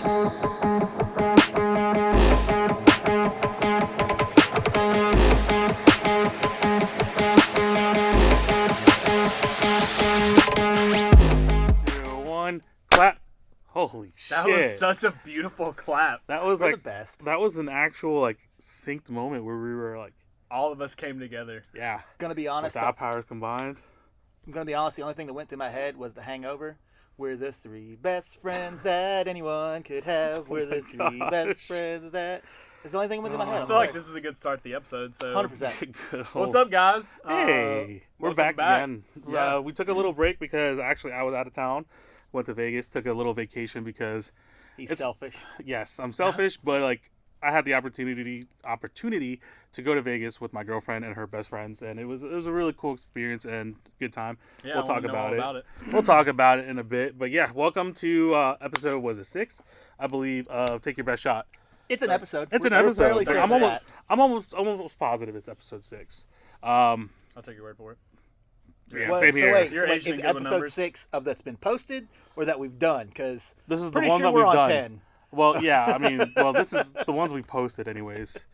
Holy that shit. That was such a beautiful clap. That was We're like the best. That was an actual like synced moment where we were like all of us came together. Yeah. Gonna be honest. With our powers combined. I'm gonna be honest, the only thing that went through my head was The Hangover. We're the three best friends that anyone could have. We're the three best friends that... It's the only thing that went through my head. I feel like this is a good start to the episode. So 100%. What's up, guys? Hey, we're back again. Yeah. We took a little break because actually I was out of town. Went to Vegas, took a little vacation because... He's selfish. Yes, I'm selfish, but like I had the opportunity to go to Vegas with my girlfriend and her best friends, and it was a really cool experience and good time. Yeah, we'll talk about it. We'll talk about it in a bit. But yeah, welcome to episode 6, I believe, of Take Your Best Shot. It's an episode. It's an episode. I'm almost positive it's episode 6. I'll take your word for it. Yeah, same here. So wait, is episode 6 of that's been posted or that we've done? Because this is pretty the one sure that we're we've on done. 10. Well, yeah, I mean, this is the ones we posted anyways.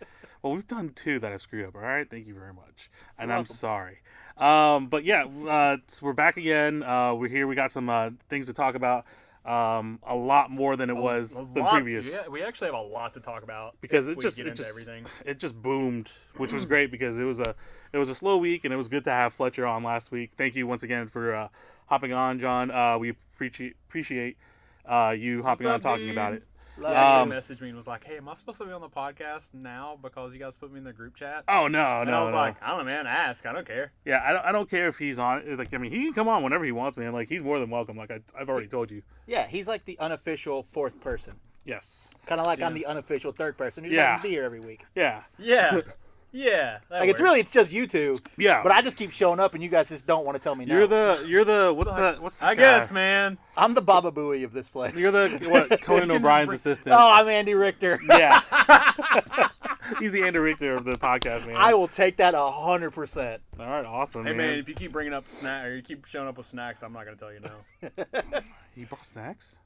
Well, we've done 2 that I've screwed up, all right? Thank you very much. And I'm sorry. But yeah, we're back again. We're here. We got some things to talk about. A lot more than it was than previous. Yeah, we actually have a lot to talk about because it just boomed, which was great because it was a slow week and it was good to have Fletcher on last week. Thank you once again for hopping on, John. We appreciate you hopping on talking about it. He messaged me and was like, "Hey, am I supposed to be on the podcast now because you guys put me in the group chat?" Oh no, and no, I was like, "I don't know, man. Ask. I don't care." Yeah, I don't care if he's on. It's like, I mean, he can come on whenever he wants, man. Like, he's more than welcome. Like I've already told you. Yeah, he's like the unofficial 4th person. Yes. Kind of like I'm the unofficial 3rd person who doesn't be here every week. Yeah. Yeah. Yeah. Like it's just you two. Yeah. But I just keep showing up and you guys just don't want to tell me no. You're the what's the I guess, man. I'm the Baba Booey of this place. You're the Conan O'Brien's assistant. Oh, I'm Andy Richter. Yeah. He's the Andy Richter of the podcast, man. I will take that 100%. All right, awesome. Hey man, if you keep bringing up or you keep showing up with snacks, I'm not gonna tell you no. You brought snacks?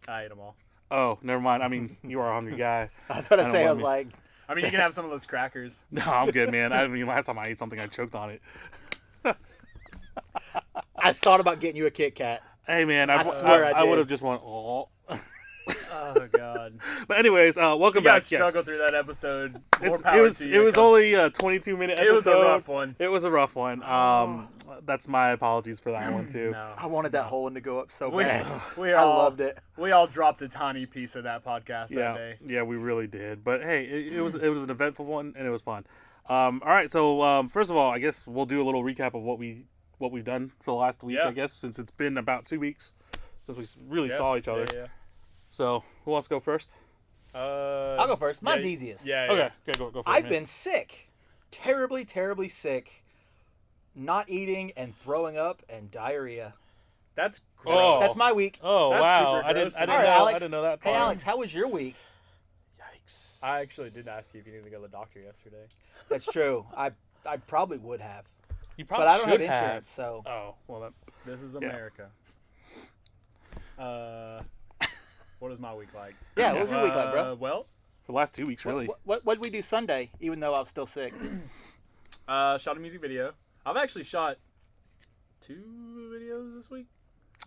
I ate them all. Oh, never mind. I mean, you are a hungry guy. I was gonna say, I was like. I mean, you can have some of those crackers. No, I'm good, man. I mean, last time I ate something, I choked on it. I thought about getting you a Kit Kat. Hey, man, I swear I would have just went, oh. Oh, God. But anyways, welcome back. You guys struggle through that episode. It was only a 22-minute episode. It was a rough one. It was a rough one. That's my apologies for that one, too. No, I wanted that whole one to go up so bad. I loved it. We all dropped a tiny piece of that podcast that day. Yeah, we really did. But, hey, it was an eventful one, and it was fun. All right, so first of all, I guess we'll do a little recap of what we've done for the last week, I guess, since it's been about 2 weeks since we really saw each other. Yeah. So, who wants to go first? I'll go first. Mine's easiest. Yeah. Okay, go for it. I've been sick. Terribly, terribly sick. Not eating and throwing up and diarrhea. That's great. Oh. That's my week. Oh, That's wow. super I didn't gross. know. All right, Alex. I didn't know that part. Hey, Alex, how was your week? Yikes. I actually did ask you if you needed to go to the doctor yesterday. That's true. I probably would have. You probably But I don't have should insurance, so. Oh, well, This is America. What is my week like? Yeah, what was your week like, bro? Well, for the last 2 weeks, really. What did we do Sunday, even though I was still sick? shot a music video. I've actually shot 2 videos this week.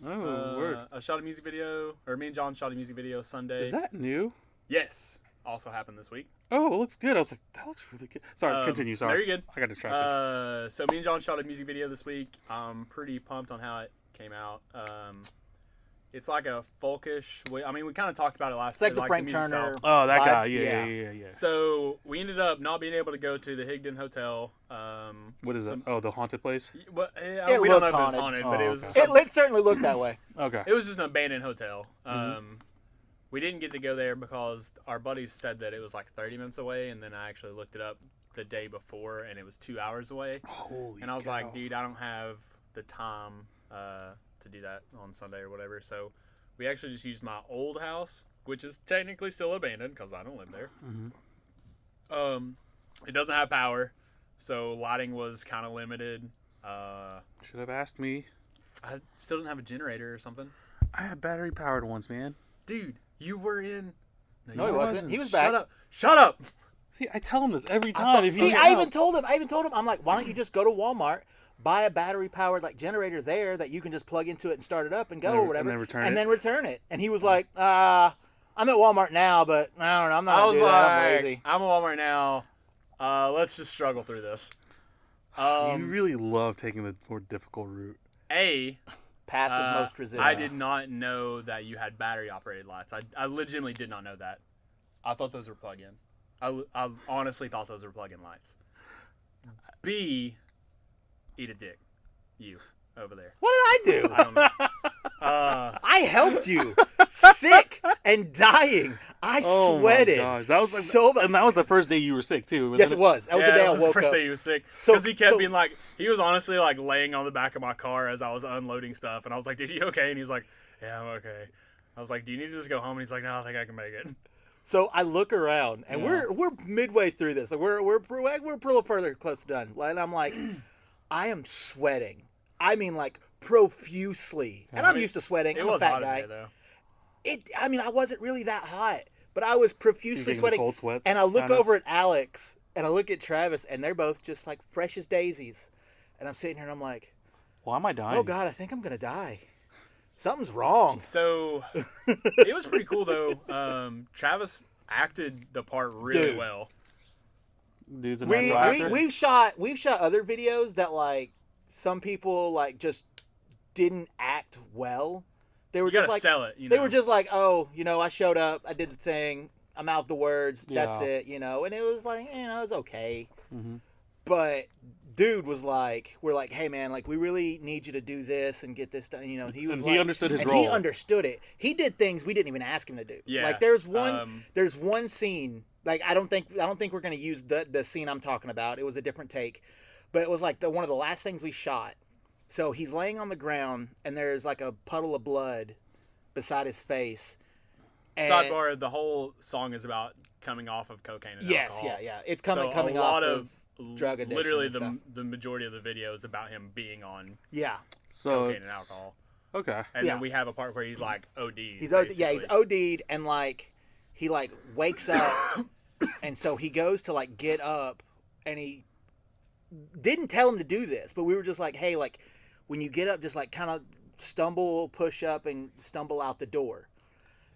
Oh, word. I shot a music video, or me and John shot a music video Sunday. Is that new? Yes. Also happened this week. Oh, it looks good. I was like, that looks really good. Sorry, continue. Sorry. No, you're good. I got distracted. So me and John shot a music video this week. I'm pretty pumped on how it came out. It's like a folkish. I mean, we kind of talked about it last. It's like the Frank Turner. Oh, that vibe. guy. Yeah. So we ended up not being able to go to the Higdon Hotel. What is that? Oh, the haunted place? Well, It we don't know looked if haunted. it's haunted, but it was. Okay. It certainly looked that way. Okay. It was just an abandoned hotel. We didn't get to go there because our buddies said that it was like 30 minutes away, and then I actually looked it up the day before, and it was 2 hours away. Holy And I was cow. like, dude, I don't have the time to do that on Sunday or whatever. So we actually just used my old house, which is technically still abandoned because I don't live there. It doesn't have power, so lighting was kind of limited. Should have asked me. I still didn't have a generator or something. I had battery powered ones, man. Dude, You were in. No, he wasn't. He was Shut back. up. Shut up. See, I tell him this every time. I even told him. I'm like, why don't you just go to Walmart, buy a battery-powered like generator there that you can just plug into it and start it up and go or whatever, and then return it. And he was like, I'm at Walmart now, but I don't know. I'm not gonna do that. I'm lazy. I'm at Walmart now. Let's just struggle through this. You really love taking the more difficult route. Path of most resistance. I did not know that you had battery-operated lights. I legitimately did not know that. I thought those were plug-in. I honestly thought those were plug-in lights. B, eat a dick. You, over there. What did I do? I don't know. I helped you. Sick and dying. I sweated. Oh my gosh. That was like, so and that was the first day you were sick, too. Yes, it was. That was the day I woke up. the first day he was sick. Because he kept being like, he was honestly like laying on the back of my car as I was unloading stuff. And I was like, dude, you okay? And he's like, yeah, I'm okay. I was like, do you need to just go home? And he's like, no, I think I can make it. So I look around, and we're midway through this. Like we're a little further close to done. And I'm like, I am sweating. I mean, like profusely. And I'm used to sweating. I'm a fat guy. Though. I mean, I wasn't really that hot, but I was profusely sweating. Cold sweats, and I look over at Alex, and I look at Travis, and they're both just like fresh as daisies. And I'm sitting here, and I'm like, why am I dying? Oh God, I think I'm gonna die. Something's wrong. So it was pretty cool though. Travis acted the part really well. Dude's we've shot other videos that like some people like just didn't act well. They were you just gotta like sell it. They were just like, oh, I showed up, I did the thing, I'm out the words, that's it, and it was like, it was okay. Mm-hmm. But dude was like, we're like, hey man, like we really need you to do this and get this done, and he was he understood his role. He understood it. He did things we didn't even ask him to do. Yeah. Like there's one scene, like I don't think we're gonna use the scene I'm talking about. It was a different take, but it was like one of the last things we shot. So he's laying on the ground and there's like a puddle of blood beside his face. And sidebar: the whole song is about coming off of cocaine and alcohol. Yeah. It's coming off of drug addiction. Literally, and the majority of the video is about him being on cocaine and alcohol. Okay. And then we have a part where he's like OD'd. He's OD'd, and like he like wakes up, and so he goes to like get up, and he didn't tell him to do this, but we were just like, hey, like when you get up, just like kind of stumble, push up, and stumble out the door.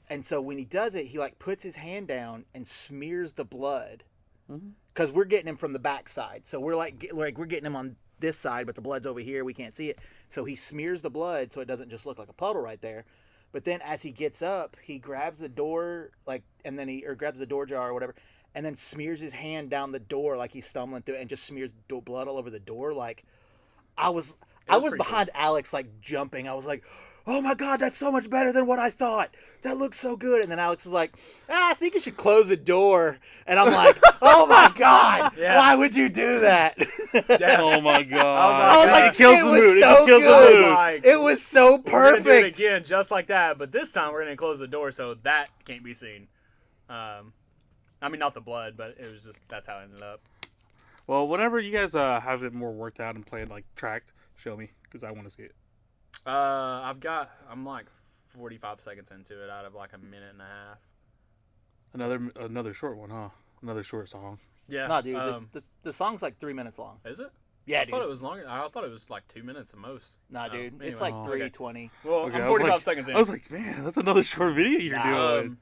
And so when he does it, he like puts his hand down and smears the blood. Because we're getting him from the back side. So we're like we're getting him on this side, but the blood's over here. We can't see it. So he smears the blood so it doesn't just look like a puddle right there. But then as he gets up, he grabs the door, grabs the door jar or whatever, and then smears his hand down the door like he's stumbling through it and just smears blood all over the door. Like I was behind Alex, like jumping. I was like, oh my God, that's so much better than what I thought. That looks so good. And then Alex was like, I think you should close the door. And I'm like, oh my God, why would you do that? Oh my God. I was like, it was so good. It was so perfect. We're going to do it again just like that, but this time we're going to close the door so that can't be seen. I mean, not the blood, but it was just, that's how it ended up. Well, whenever you guys have it more worked out and played like tracked, show me, because I want to see it. I'm like 45 seconds into it out of like a minute and a half. Another short one, huh? Another short song. Yeah. No, dude, the song's like 3 minutes long. Is it? Yeah, dude. I thought it was longer. I thought it was like 2 minutes the most. Nah, dude. Anyway. It's like 3:20. Well, okay, I'm 45 seconds in. I was like, man, that's another short video you're doing.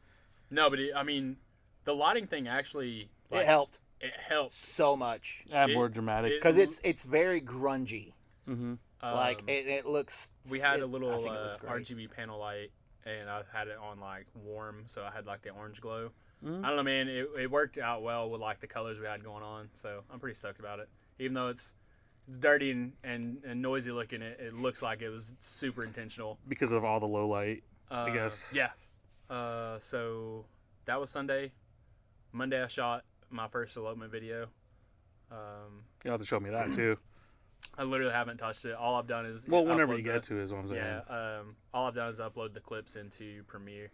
No, but I mean, the lighting thing actually... Like, it helped. It helped. So much. More dramatic. Because it's very grungy. Mm-hmm. Like, it looks... We had a little RGB panel light, and I had it on, like, warm, so I had, like, the orange glow. Mm-hmm. I don't know, man. It worked out well with, like, the colors we had going on, so I'm pretty stoked about it. Even though it's dirty and noisy looking, it looks like it was super intentional. Because of all the low light, I guess. Yeah. So that was Sunday. Monday I shot my first elopement video. You'll have to show me that, too. I literally haven't touched it. All I've done is whenever you get to it is what I'm saying. Yeah. All I've done is upload the clips into Premiere.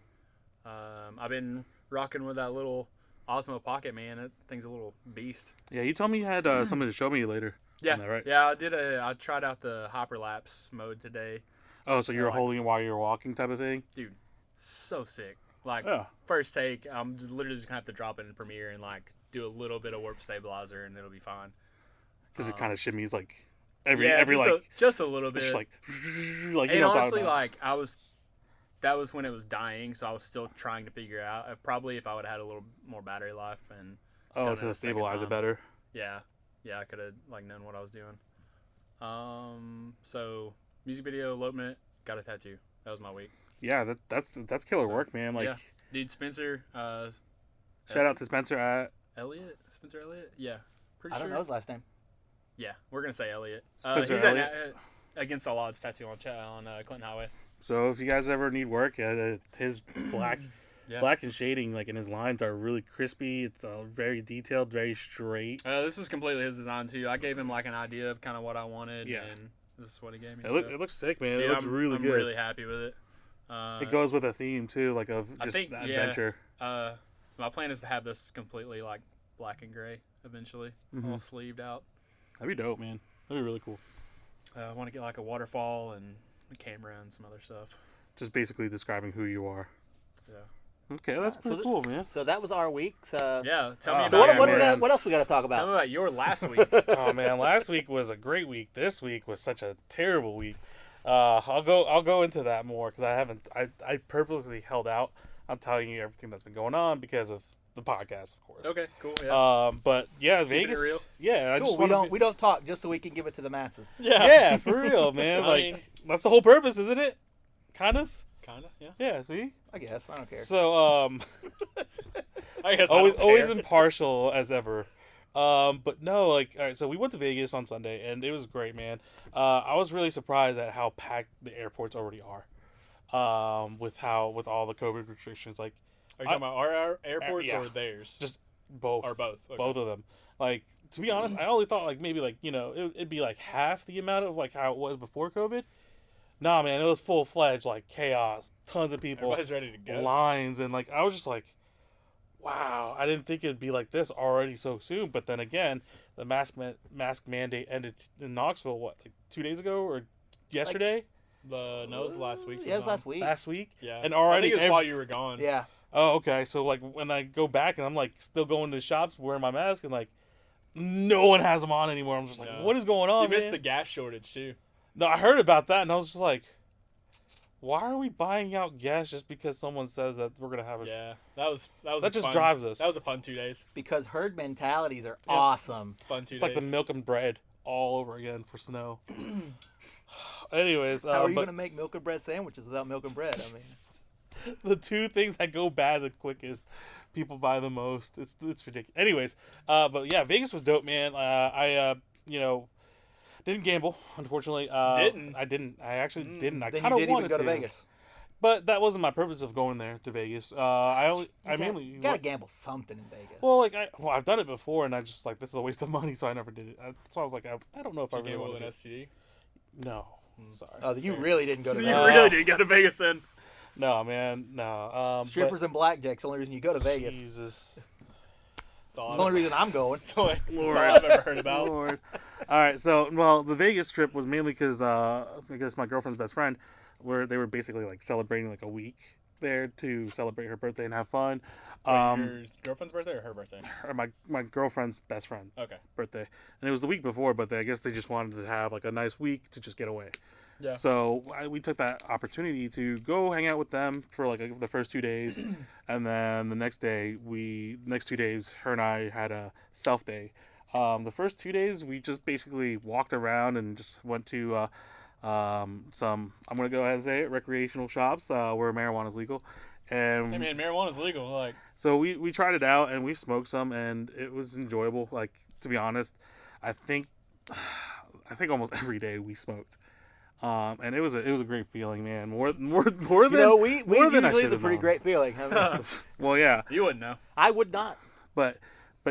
I've been rocking with that little Osmo Pocket, man. That thing's a little beast. Yeah, you told me you had something to show me later. Yeah. That, right? Yeah, I tried out the hyperlapse mode today. Oh, so you're holding it while you're walking type of thing? Dude, so sick. Like first take, I'm just literally just gonna have to drop it in Premiere and like do a little bit of warp stabilizer, and it'll be fine. Because it kind of shimmies like every just a little bit. Just like and you know what I'm honestly, talking about. that was when it was dying, so I was still trying to figure out. Probably if I would have had a little more battery life and to stabilize it better. Yeah, I could have like known what I was doing. So music video, elopement, got a tattoo. That was my week. Yeah, that's killer work, man. Like, dude, Spencer. Shout out to Spencer Spencer Elliott. Yeah, pretty I sure. don't know his last name. Yeah, we're gonna say Elliott. Spencer he's Elliott. at Against All Odds tattoo on Clinton Highway. So if you guys ever need work, his black and shading like in his lines are really crispy. It's very detailed, very straight. This is completely his design too. I gave him like an idea of kind of what I wanted, and this is what he gave me. It looks sick, man. It looks really good. I'm really happy with it. It goes with a theme too, like of just adventure. My plan is to have this completely like black and gray eventually, all sleeved out. That'd be dope, man. That'd be really cool. I want to get like a waterfall and a camera and some other stuff. Just basically describing who you are. Yeah. Okay, that's pretty cool, man. So that was our week. Tell me about so what else we got to talk about? Tell me about your last week. Oh man, last week was a great week. This week was such a terrible week. I'll go into that more because I purposely held out on telling you everything that's been going on because of the podcast, of course. Okay, cool. Yeah. But yeah, Keeping Vegas. it real. Yeah, I cool. just We don't talk just so we can give it to the masses. Yeah, for real, man. That's the whole purpose, isn't it? Kind of. Yeah. Yeah. See. I guess I don't care. So I guess always impartial as ever. But no, like, all right, so we went to Vegas on Sunday, and it was great, man. I was really surprised at how packed the airports already are. With all the COVID restrictions, like. Are you talking about our airports or theirs? Just both. Or both. Okay. Both of them. Like, to be honest, I only thought like maybe like it'd be like half the amount of like how it was before COVID. Nah, man, it was full fledged like chaos, tons of people, everybody's ready to go, lines, and like I was just like, wow, I didn't think it'd be like this already so soon. But then again, the mask mandate ended in Knoxville like 2 days ago or yesterday. No, it was last week. Yeah, it was last week. Last week. Yeah, and already I think it was while you were gone. Yeah. Oh, okay. So like when I go back and I'm like still going to shops wearing my mask and like no one has them on anymore. I'm just like, what is going on? You missed the gas shortage too. No, I heard about that and I was just like, why are we buying out gas just because someone says that we're gonna have a? Yeah, that just drives us. That was a fun 2 days. Because herd mentalities are awesome. Fun 2 days. It's like the milk and bread all over again for snow. Anyways, how are you gonna make milk and bread sandwiches without milk and bread? I mean. The two things that go bad the quickest, people buy the most. It's ridiculous. Anyways, but yeah, Vegas was dope, man. I didn't gamble, unfortunately. I didn't. I actually didn't. I kind of wanted to go to Vegas, but that wasn't my purpose of going there to Vegas. I mainly gotta gamble something in Vegas. Well, like I've done it before, and I just like this is a waste of money, so I never did it. So I was like, I don't know if I really want to. An STD? No, sorry. Oh, you really didn't go to Vegas. You really didn't go to Vegas then. No, man, no. Strippers and blackjack's the only reason you go to Vegas. Jesus. It's the only reason I'm going. That's all I've ever heard about. Lord. All right, so, the Vegas trip was mainly because my girlfriend's best friend, they were basically, like, celebrating, like, a week there to celebrate her birthday and have fun. Your girlfriend's birthday or her birthday? My girlfriend's best friend. Okay. Birthday. And it was the week before, but I guess they just wanted to have, like, a nice week to just get away. Yeah. So we took that opportunity to go hang out with them for like the first 2 days, and then the next 2 days, her and I had a self day. The first 2 days we just basically walked around and just went to some, I'm gonna go ahead and say it, recreational shops where marijuana is legal. And hey man, marijuana's legal. Like, so we tried it out and we smoked some and it was enjoyable. Like, to be honest, I think almost every day we smoked. And it was a great feeling, man. More than weed usually is a pretty great feeling. I mean, well, yeah. You wouldn't know. I would not. But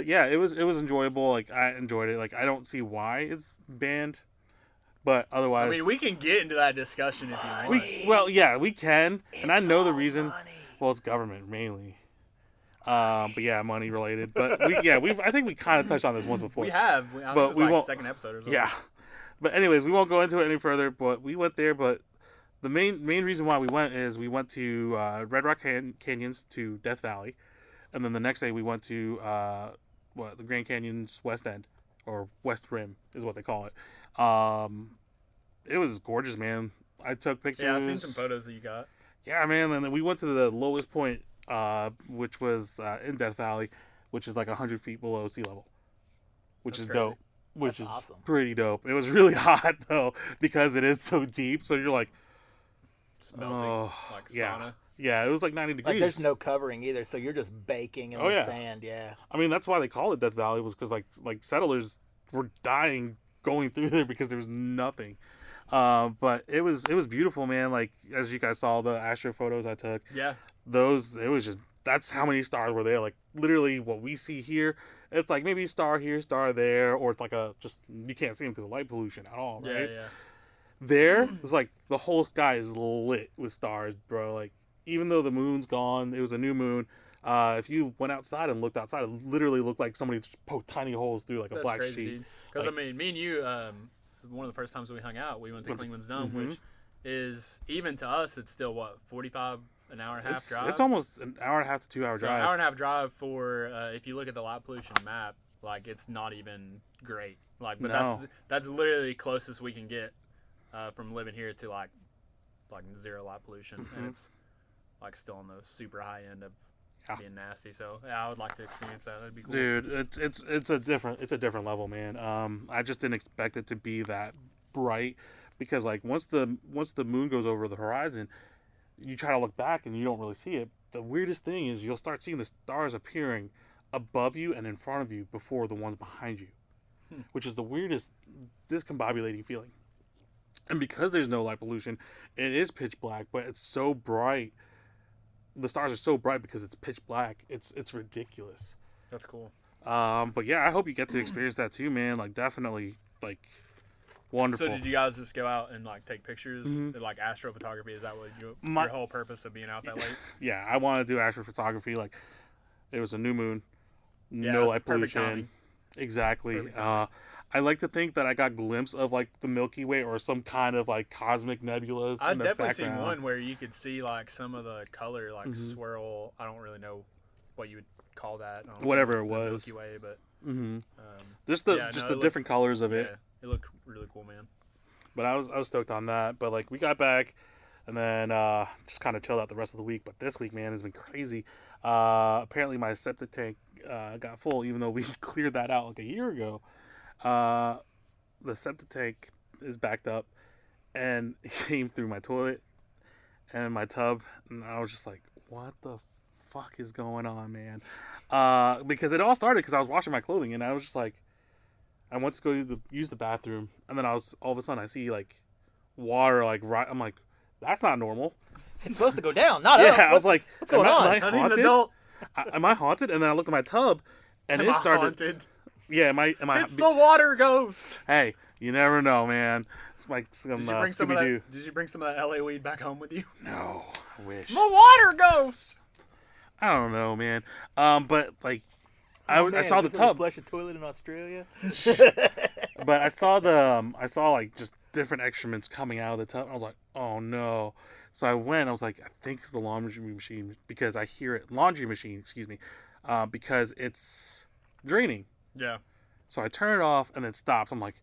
yeah, it was enjoyable. Like, I enjoyed it. Like, I don't see why it's banned, but otherwise, I mean, we can get into that discussion if you want. We can, and I know the reason. Money. Well, it's government mainly. But yeah, money related. But I think we kind of touched on this once before. We have, but we won't. Second episode or something. Yeah. But anyways, we won't go into it any further, but we went there, but the main reason why we went is we went to Red Rock Canyons to Death Valley, and then the next day we went to the Grand Canyon's West End, or West Rim is what they call it. It was gorgeous, man. I took pictures. Yeah, I've seen some photos that you got. Yeah, man. And then we went to the lowest point, which was in Death Valley, which is like 100 feet below sea level, which is dope. Which is awesome. Pretty dope. It was really hot though because it is so deep. So you're like, melting, like sauna. Yeah, it was like 90 degrees. Like there's no covering either, so you're just baking in the sand. Yeah. I mean, that's why they call it Death Valley, was because like settlers were dying going through there because there was nothing. But it was beautiful, man. Like, as you guys saw the Astro photos I took. Yeah. It was just, that's how many stars were there. Like, literally what we see here, it's like maybe star here, star there, or it's like you can't see them because of light pollution at all, right? Yeah. There, it's like the whole sky is lit with stars, bro. Like, even though the moon's gone, it was a new moon. If you went outside and looked outside, it literally looked like somebody just poked tiny holes through like a black sheet. Because, I mean, me and you, one of the first times we hung out, we went to Klingman's Dome, which is, even to us, it's still, 45 an hour and a half drive? It's almost an hour and a half to 2 hour drive. An hour and a half drive for, if you look at the light pollution map, like, it's not even great. Like, but that's literally the closest we can get from living here to, like zero light pollution. And it's, like, still on the super high end of being nasty. So, yeah, I would like to experience that. That'd be cool. Dude, it's a different level, man. I just didn't expect it to be that bright because, like, once the moon goes over the horizon, you try to look back and you don't really see it. The weirdest thing is you'll start seeing the stars appearing above you and in front of you before the ones behind you, which is the weirdest, discombobulating feeling. And because there's no light pollution, it is pitch black, but it's so bright. The stars are so bright because it's pitch black. It's ridiculous. That's cool. But yeah, I hope you get to experience that too, man. Like, definitely, like, wonderful. So did you guys just go out and, like, take pictures? Like, Astro Photography, is that what your whole purpose of being out that late? Yeah, I want to do Astro Photography. Like, it was a new moon, no light pollution. Exactly. I like to think that I got a glimpse of, like, the Milky Way or some kind of, like, cosmic nebula. I've definitely seen one where you could see, like, some of the color, like, swirl. I don't really know what you would call that. Whatever it was. Milky Way, but just the different colors of it. Yeah, it looked really cool, man. But I was stoked on that. But, like, we got back and then just kind of chilled out the rest of the week. But this week, man, has been crazy. Apparently my septic tank got full, even though we cleared that out like a year ago. The septic tank is backed up, and it came through my toilet and my tub, and I was just like, what the fuck is going on, man? Because it all started because I was washing my clothing, and I was just like, I went to go use the bathroom, and then all of a sudden I see, like, water, like, right. I'm like, that's not normal. It's supposed to go down, not up. Yeah, I was like, what's going on? Am I haunted? Am I haunted? And then I looked at my tub, and it started. Haunted? Yeah, am I? It's the water ghost. Hey, you never know, man. It's like some Scooby-Doo. Did you bring some of that LA weed back home with you? No, I wish. The water ghost. I don't know, man. But like, I saw the tub. Flush a toilet in Australia. But I saw like just different excrements coming out of the tub. I was like, oh no. So I went. I was like, I think it's the laundry machine because I hear it. Laundry machine, excuse me, because it's draining. Yeah. So I turn it off and it stops. I'm like,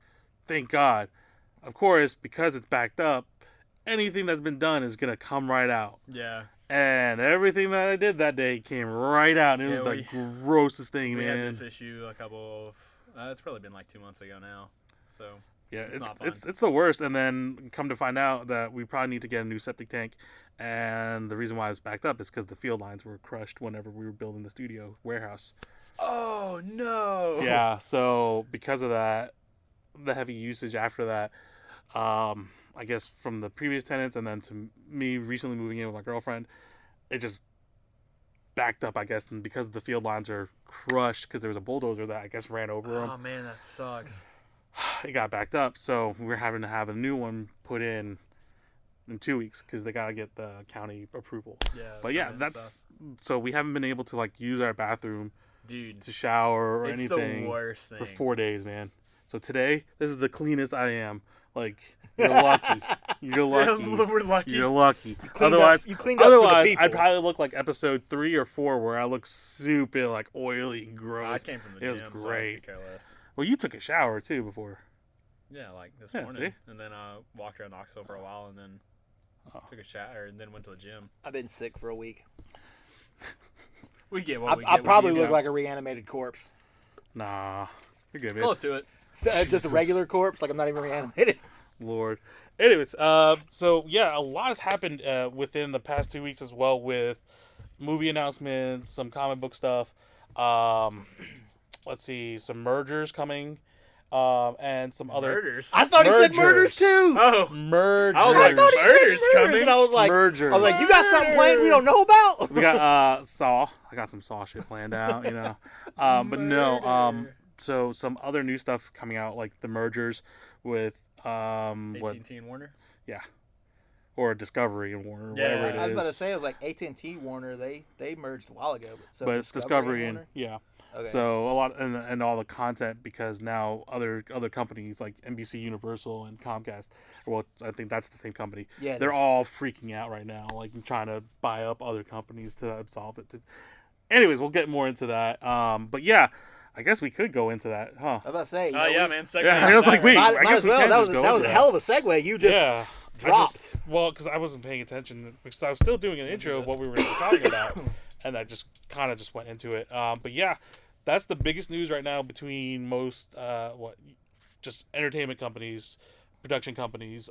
thank God. Of course, because it's backed up, anything that's been done is gonna come right out. Yeah. And everything that I did that day came right out. And it was the grossest thing, man. We had this issue a couple of... it's probably been like 2 months ago now. So... Yeah, it's the worst. And then come to find out that we probably need to get a new septic tank. And the reason why it's backed up is because the field lines were crushed whenever we were building the studio warehouse. Oh, no. Yeah, so because of that, the heavy usage after that, I guess from the previous tenants and then to me recently moving in with my girlfriend, it just backed up, I guess. And because the field lines are crushed because there was a bulldozer that I guess ran over them. Oh, man, that sucks. It got backed up, so we're having to have a new one put in 2 weeks because they gotta get the county approval. Yeah, but yeah, so we haven't been able to like use our bathroom, dude, to shower or it's anything. The worst thing for 4 days, man. So today, this is the cleanest I am Like, you're lucky. You're lucky. We're lucky. You're lucky. You cleaned up for the people. I'd probably look like episode 3 or 4 where I look super like oily and gross. I came from the It was gym, great. so I could care less. Well, you took a shower too before. Yeah, like this Yeah, morning. see? And then I walked around Knoxville for a while and then took a shower and then went to the gym. I've been sick for a week. We get what we get. I probably what we look get. like a reanimated corpse. Nah, you're good, man. Close to it. Just a regular corpse, like I'm not even reanimated. Lord. Anyways, so yeah, a lot has happened within the past 2 weeks as well with movie announcements, some comic book stuff. Let's see, some mergers coming, and some other Murders. I thought he said murders too. Oh, mergers. I was like, I thought he said murders murders, coming. and I was like, Mergers. you got something planned we don't know about? We got Saw. I got some Saw shit planned out, you know. But no, so some other new stuff coming out, like the mergers with AT&T and Warner. Yeah, or Discovery and Warner, Yeah, whatever it is. I was about to say, I was like AT&T Warner. They merged a while ago, but it's Discovery and Warner? yeah. Okay. So a lot and all the content, because now other companies like NBC Universal and Comcast, well, I think that's the same company. Yeah, they're all freaking out right now, like trying to buy up other companies to absolve it. Anyways, we'll get more into that. But yeah, I guess we could go into that, huh? I was about to say. Oh yeah, man. Yeah, I was like, wait, Might I guess as we well. can That just was go that was into a that. hell of a segue. You just Yeah. dropped. Because I wasn't paying attention because I was still doing an intro of what we were talking about, and I just kind of just went into it. But yeah, that's the biggest news right now between most just entertainment companies, production companies.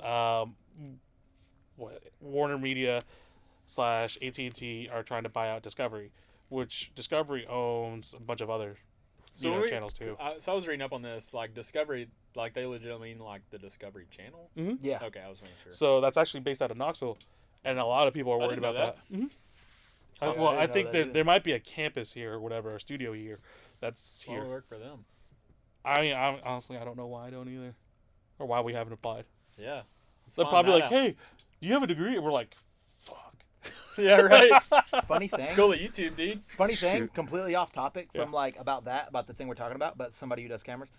Warner Media / AT&T are trying to buy out Discovery, which Discovery owns a bunch of other channels too. So I was reading up on this, like Discovery, like they legitimately mean like the Discovery Channel. Mm-hmm. Yeah. Okay, I was making sure. So that's actually based out of Knoxville, and a lot of people are worried didn't know about that. Mm-hmm. Oh, Well, I I didn't think know that either. there might be a campus here or whatever, a studio here that's Well, here. it worked for them. I mean, honestly, I don't know why I don't either, or why we haven't applied. Yeah. They're find probably that like, out. "Hey, do you have a degree?" And we're like, "Fuck." Yeah, right. Funny thing. School of YouTube, dude. Funny thing, Shoot. completely off topic from Yeah. like about the thing we're talking about, but somebody who does cameras.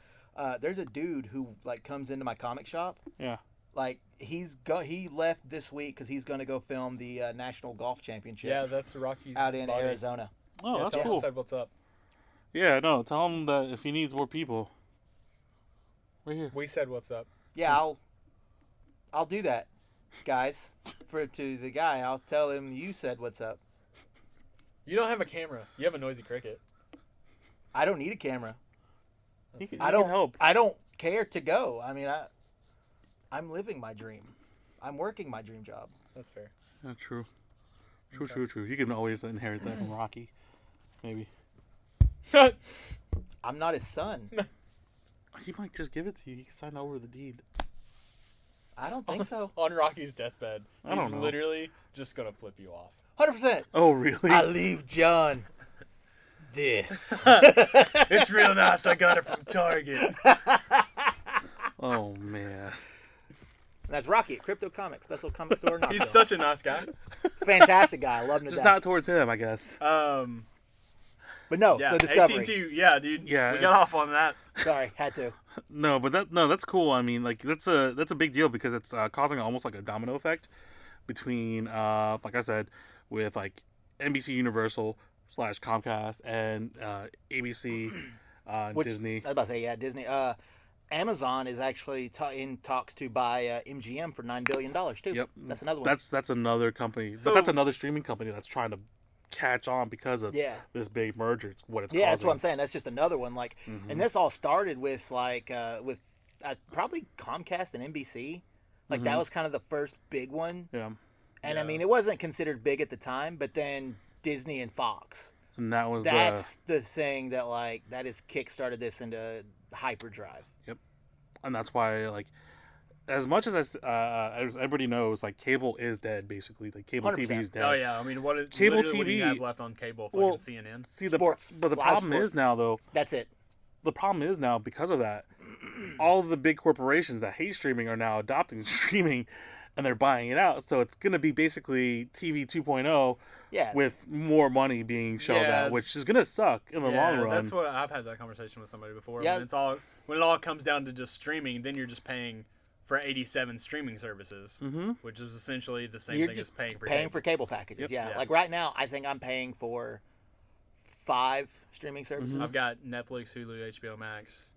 There's a dude who like comes into my comic shop. Yeah. Like he left this week because he's going to go film the National Golf Championship Yeah, that's Rocky's out in body. Arizona. Oh, Yeah, that's tell him I cool. said what's up. Yeah, no, tell him that if he needs more people, we're here. We said what's up. Yeah, I'll do that, guys. To the guy, I'll tell him you said what's up. You don't have a camera. You have a noisy cricket. I don't need a camera. He can, I he don't can help. I don't care to go. I mean, I'm living my dream. I'm working my dream job. That's fair. Yeah, true. True. You can always inherit that from Rocky, maybe. I'm not his son. He might just give it to you. He can sign over the deed. I don't think so. On Rocky's deathbed, I don't know. literally just gonna flip you off. 100%. Oh, really? I leave John this. It's real nice. I got it from Target. Oh, man. That's Rocky at Crypto Comics, special comic store. In He's Knoxville. such a nice guy. Fantastic guy. I love him to Just death. not towards him, I guess. But no, Yeah, so Discovery. AT&T, yeah, dude. Yeah, we got it's- off on that. Sorry, had to. No, but that's cool. I mean, like that's a big deal because it's causing almost like a domino effect between like I said, with like NBC Universal / Comcast and ABC, Disney. I was about to say, yeah, Disney. Amazon is actually in talks to buy MGM for $9 billion too. Yep, That's another one. That's another company, So- but that's another streaming company that's trying to catch on because of Yeah. this big merger. It's what it's Yeah, that's causing. what I'm saying. That's just another one. Like, and this all started with like with probably Comcast and NBC. Like that was kind of the first big one. Yeah, And I mean, it wasn't considered big at the time, but then Disney and Fox. and that was That's the thing that like that has kickstarted this into hyperdrive. and that's why like. As much as everybody knows, like cable is dead. Basically, like cable 100%. TV is dead. Oh yeah, I mean, what do Cable you TV have left on cable? Fucking well, CNN. See Sports. but the Live problem sports. is now though. That's it. The problem is now because of that, all of the big corporations that hate streaming are now adopting streaming, and they're buying it out. So it's gonna be basically TV 2.0 Yeah. with more money being shelled Yeah. out, which is gonna suck in the long run. That's what I've had that conversation with somebody before. Yeah. When it all comes down to just streaming, then you're just paying for 87 streaming services, which is essentially the same You're thing as just paying for paying cable. for cable packages. Yep. Yeah. Like right now, I think I'm paying for 5 streaming services. I've got Netflix, Hulu, HBO Max.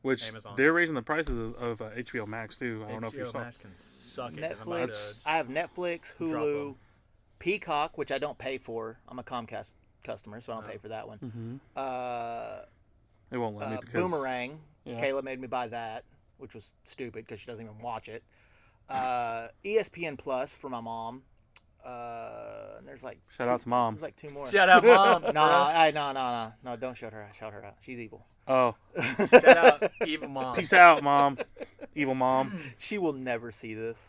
Which Amazon. they're raising the prices of HBO Max too. I don't know if you HBO saw. Max can suck it. 'Cause I'm about Netflix. I have Netflix, Drop Hulu, 'em. Peacock, which I don't pay for. I'm a Comcast customer, so I don't pay for that one. It won't let me because Boomerang. Yeah. Kayla made me buy that, which was stupid because she doesn't even watch it. ESPN Plus for my mom. And there's like Shout out to Mom. There's like 2 more. Shout out, Mom. No, don't shout her out. Shout her out. She's evil. Oh, Shout out, Evil Mom. peace out, Mom. Evil Mom. She will never see this.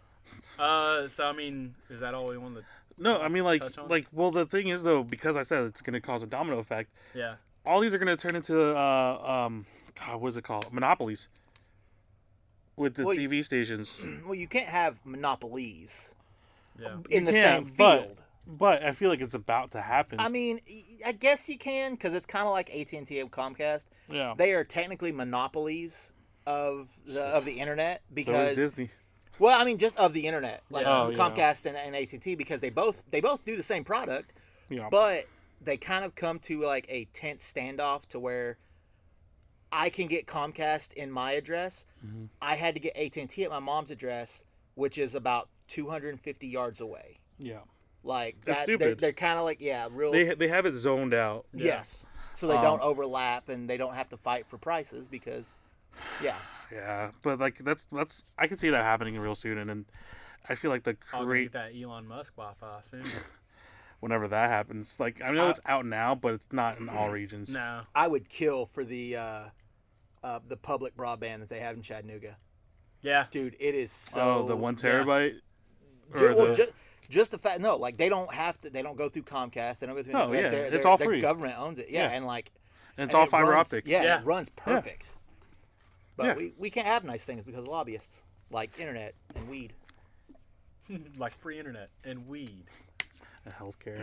So I mean, is that all we want to? No, I mean Touch on? well, the thing is though, because I said it's going to cause a domino effect. Yeah. All these are going to turn into God, what is it called? Monopolies. With the TV stations. Well, you can't have monopolies Yeah. in the You same can, field. But I feel like it's about to happen. I mean, I guess you can because it's kind of like AT&T and Comcast. Yeah. They are technically monopolies of the internet So is because Disney. well, I mean, just of the internet, like Oh, yeah. Comcast and AT&T because they both do the same product, Yeah. but they kind of come to like a tense standoff to where I can get Comcast in my address. Mm-hmm. I had to get AT&T at my mom's address, which is about 250 yards away. Yeah. Like That's that, stupid. they're kind of like real. They have it zoned out. Yes. So they don't overlap and they don't have to fight for prices because, yeah. Yeah, but like that's I can see that happening real soon, and I feel like the I'll great get that Elon Musk Wi-Fi soon. whenever that happens. Like I know it's out now, but it's not in all regions. No. I would kill for the public broadband that they have in Chattanooga. Yeah. Dude, it is so... Oh, the 1 terabyte. Dude, well, the- just the fact... No, like, they don't go through Comcast. They don't go through... Oh, yeah, their, it's all their free. government owns it. Yeah, Yeah. and like... and it's and all it fiber runs, optic. Yeah, Yeah. it runs perfect. But Yeah. we can't have nice things because of lobbyists. Like internet and weed. Like free internet and weed. And healthcare.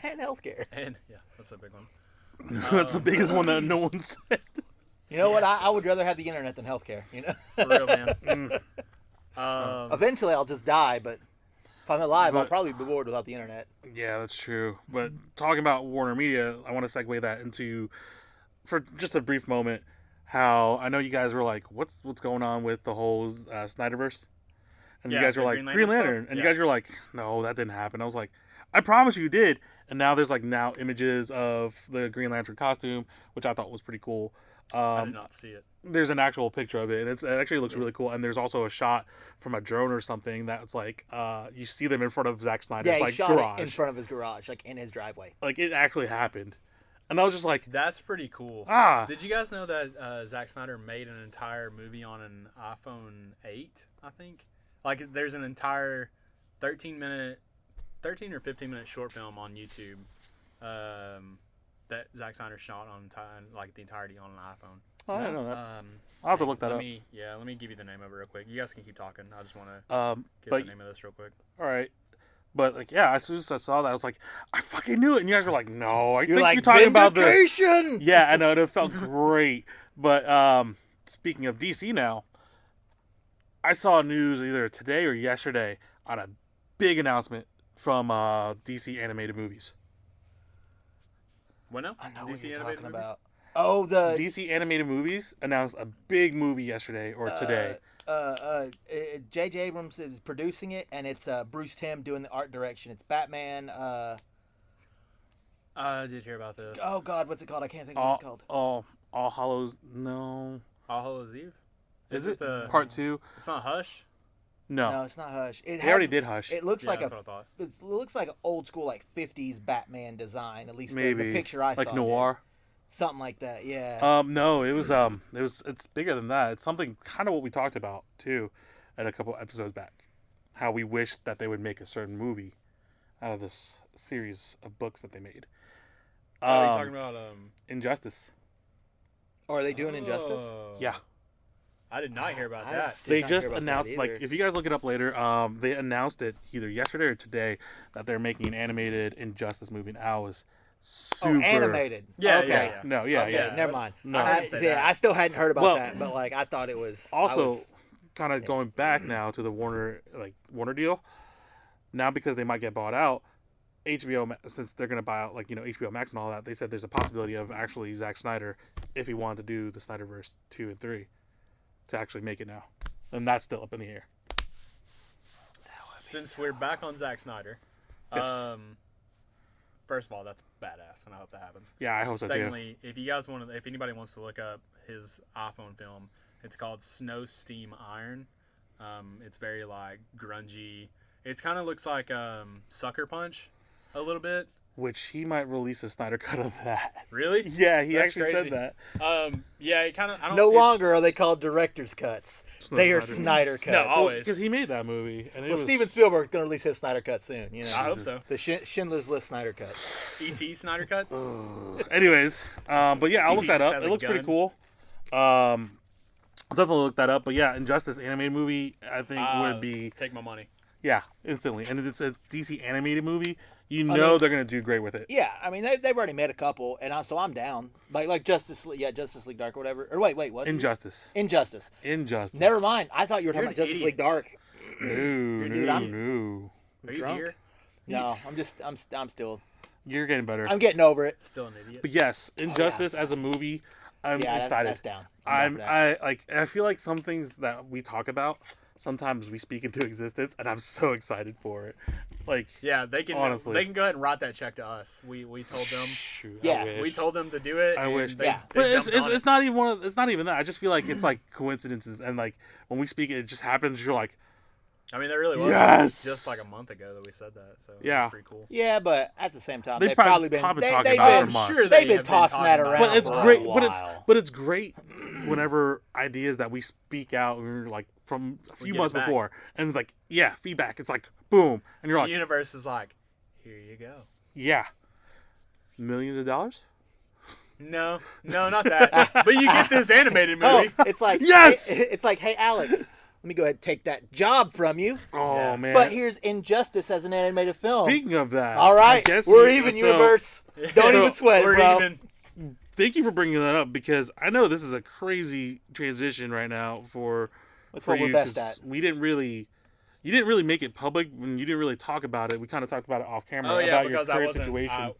And healthcare. And yeah, that's a big one. That's the biggest one that no one said. You know what? I would rather have the internet than healthcare, you know? For real, man. Eventually I'll just die, but if I'm alive, I'll But- probably be bored without the internet. Yeah, that's true. But talking about Warner Media, I want to segue that into, for just a brief moment, how I know you guys were like, "What's going on with the whole Snyderverse?" And Yeah, you guys were the like, Green "Green Lantern Lantern," stuff? and Yeah. you guys were like, "No, that didn't happen." I was like, "I promise you did." And now there's like images of the Green Lantern costume, which I thought was pretty cool. I did not see it. There's an actual picture of it, and it actually looks really cool. And there's also a shot from a drone or something that's like you see them in front of Zack Snyder's Yeah, he like shot garage. it in front of his garage, like in his driveway. Like it actually happened, and I was just like, That's pretty cool. ah, Did you guys know that Zack Snyder made an entire movie on an iPhone 8, I think? Like, there's an entire 13 or 15-minute short film on YouTube that Zack Snyder shot on like the entirety on an iPhone. oh, I didn't know that. Um, I'll have to look that let up. me give you the name of it real quick. You guys can keep talking. I just want to get But the name of this real quick. all right, but like yeah, as soon as I saw that, I was like, I fucking knew it, and you guys were like, no, I You're think like, you're talking about the vindication! yeah, I know, and it felt great. But speaking of DC now, I saw news either today or yesterday on a big announcement from DC animated movies. What now? I know what DC you're animated talking movies? about. Oh, the DC animated movies announced a big movie yesterday or today. J.J. Abrams is producing it, and it's Bruce Timm doing the art direction. It's Batman. I did hear about this. Oh God, what's it called? I can't think of what it's called. All Hallows. No, All Hallows Eve? is it the part 2? It's not Hush? No, No, it's not Hush. It they already did Hush. It looks Yeah, like that's what I thought. it looks like an old school like 50s Batman design. At least Maybe the picture I saw. like noir. did. Something like that. Yeah. No, it's bigger than that. It's something kind of what we talked about too, at a couple episodes back. How we wish that they would make a certain movie out of this series of books that they made. Are you talking about Injustice? Or are they doing Injustice? Oh. Yeah, I did not hear about I that. did they not just hear about that announced. Like, either. if you guys look it up later, they announced it either yesterday or today that they're making an animated Injustice movie. And I was super animated. Yeah, okay. yeah. No, yeah, Okay, yeah. never mind. No. I didn't say Yeah, that. I still hadn't heard about Well, that, but like I thought it was. Also, kind of going back now to the Warner deal. Now because they might get bought out, HBO, since they're going to buy out HBO Max and all that, they said there's a possibility of actually Zack Snyder, if he wanted to do the Snyderverse 2 and 3, to actually make it now. And that's still up in the air. Since we're back on Zack Snyder, Yes. First of all, that's badass, and I hope that happens. Yeah, I hope so too. Secondly, if anybody wants to look up his iPhone film, it's called Snow, Steam, Iron. It's very like grungy. It kind of looks like Sucker Punch, a little bit. Which he might release a Snyder cut of that. Really? Yeah, he That's actually crazy. said that. Yeah, it kind of. No longer are they called director's cuts. They are Snyder cuts. No, always. Because he made that movie. And Well, Steven Spielberg's going to release his Snyder cut soon. You know, I hope so. the Schindler's List Snyder cut. E.T. Snyder cut. Anyways, but yeah, I'll look that up. It looks pretty cool. I'll definitely look that up. But yeah, Injustice animated movie, I think would be Take my money. Yeah, instantly. And it's a DC animated movie. I mean, they're gonna do great with it. Yeah, I mean they've already made a couple, and so I'm down. Like Justice League Dark or whatever. Or wait, what? Injustice. Never mind. I thought you were talking about Justice League Dark. No. Are you drunk? here? No, I'm still. You're getting better. I'm getting over it. Still an idiot. But yes, Injustice as a movie, I'm excited. That's down. I feel like some things that we talk about, sometimes we speak into existence, and I'm so excited for it. Like, yeah, they can honestly. They can go ahead and write that check to us. We told them. Shoot, Yeah. We told them to do it. I wish. They But jumped on it's not even it's not even that. I just feel like it's like coincidences, and like when we speak, it just happens. You're like, I mean, there really was Yes! just like a month ago that we said that. So Yeah. it's pretty cool. Yeah, but at the same time, They've they've probably probably been been talking they've about it been for months. Sure, they've they been have tossing that talking about around. it. but it's for a great. while. But it's great whenever ideas that we speak out like from a few get months it back. before, and like feedback. It's like boom, and you're The like, universe is like, here you go. yeah, millions of dollars. No, not that. But you get this animated movie. Oh, it's like Yes! It's like, hey Alex, let me go ahead and take that job from you. Oh Yeah. man! But here's Injustice as an animated film. Speaking of that, All right, I guess we're you- even, so, universe. Don't even sweat it, We're bro. even. Thank you for bringing that up because I know this is a crazy transition right now for. That's for what we're you, best 'cause at. We didn't really. You didn't really make it public when you didn't really talk about it. We kind of talked about it off camera Oh yeah, about your because I current wasn't. situation.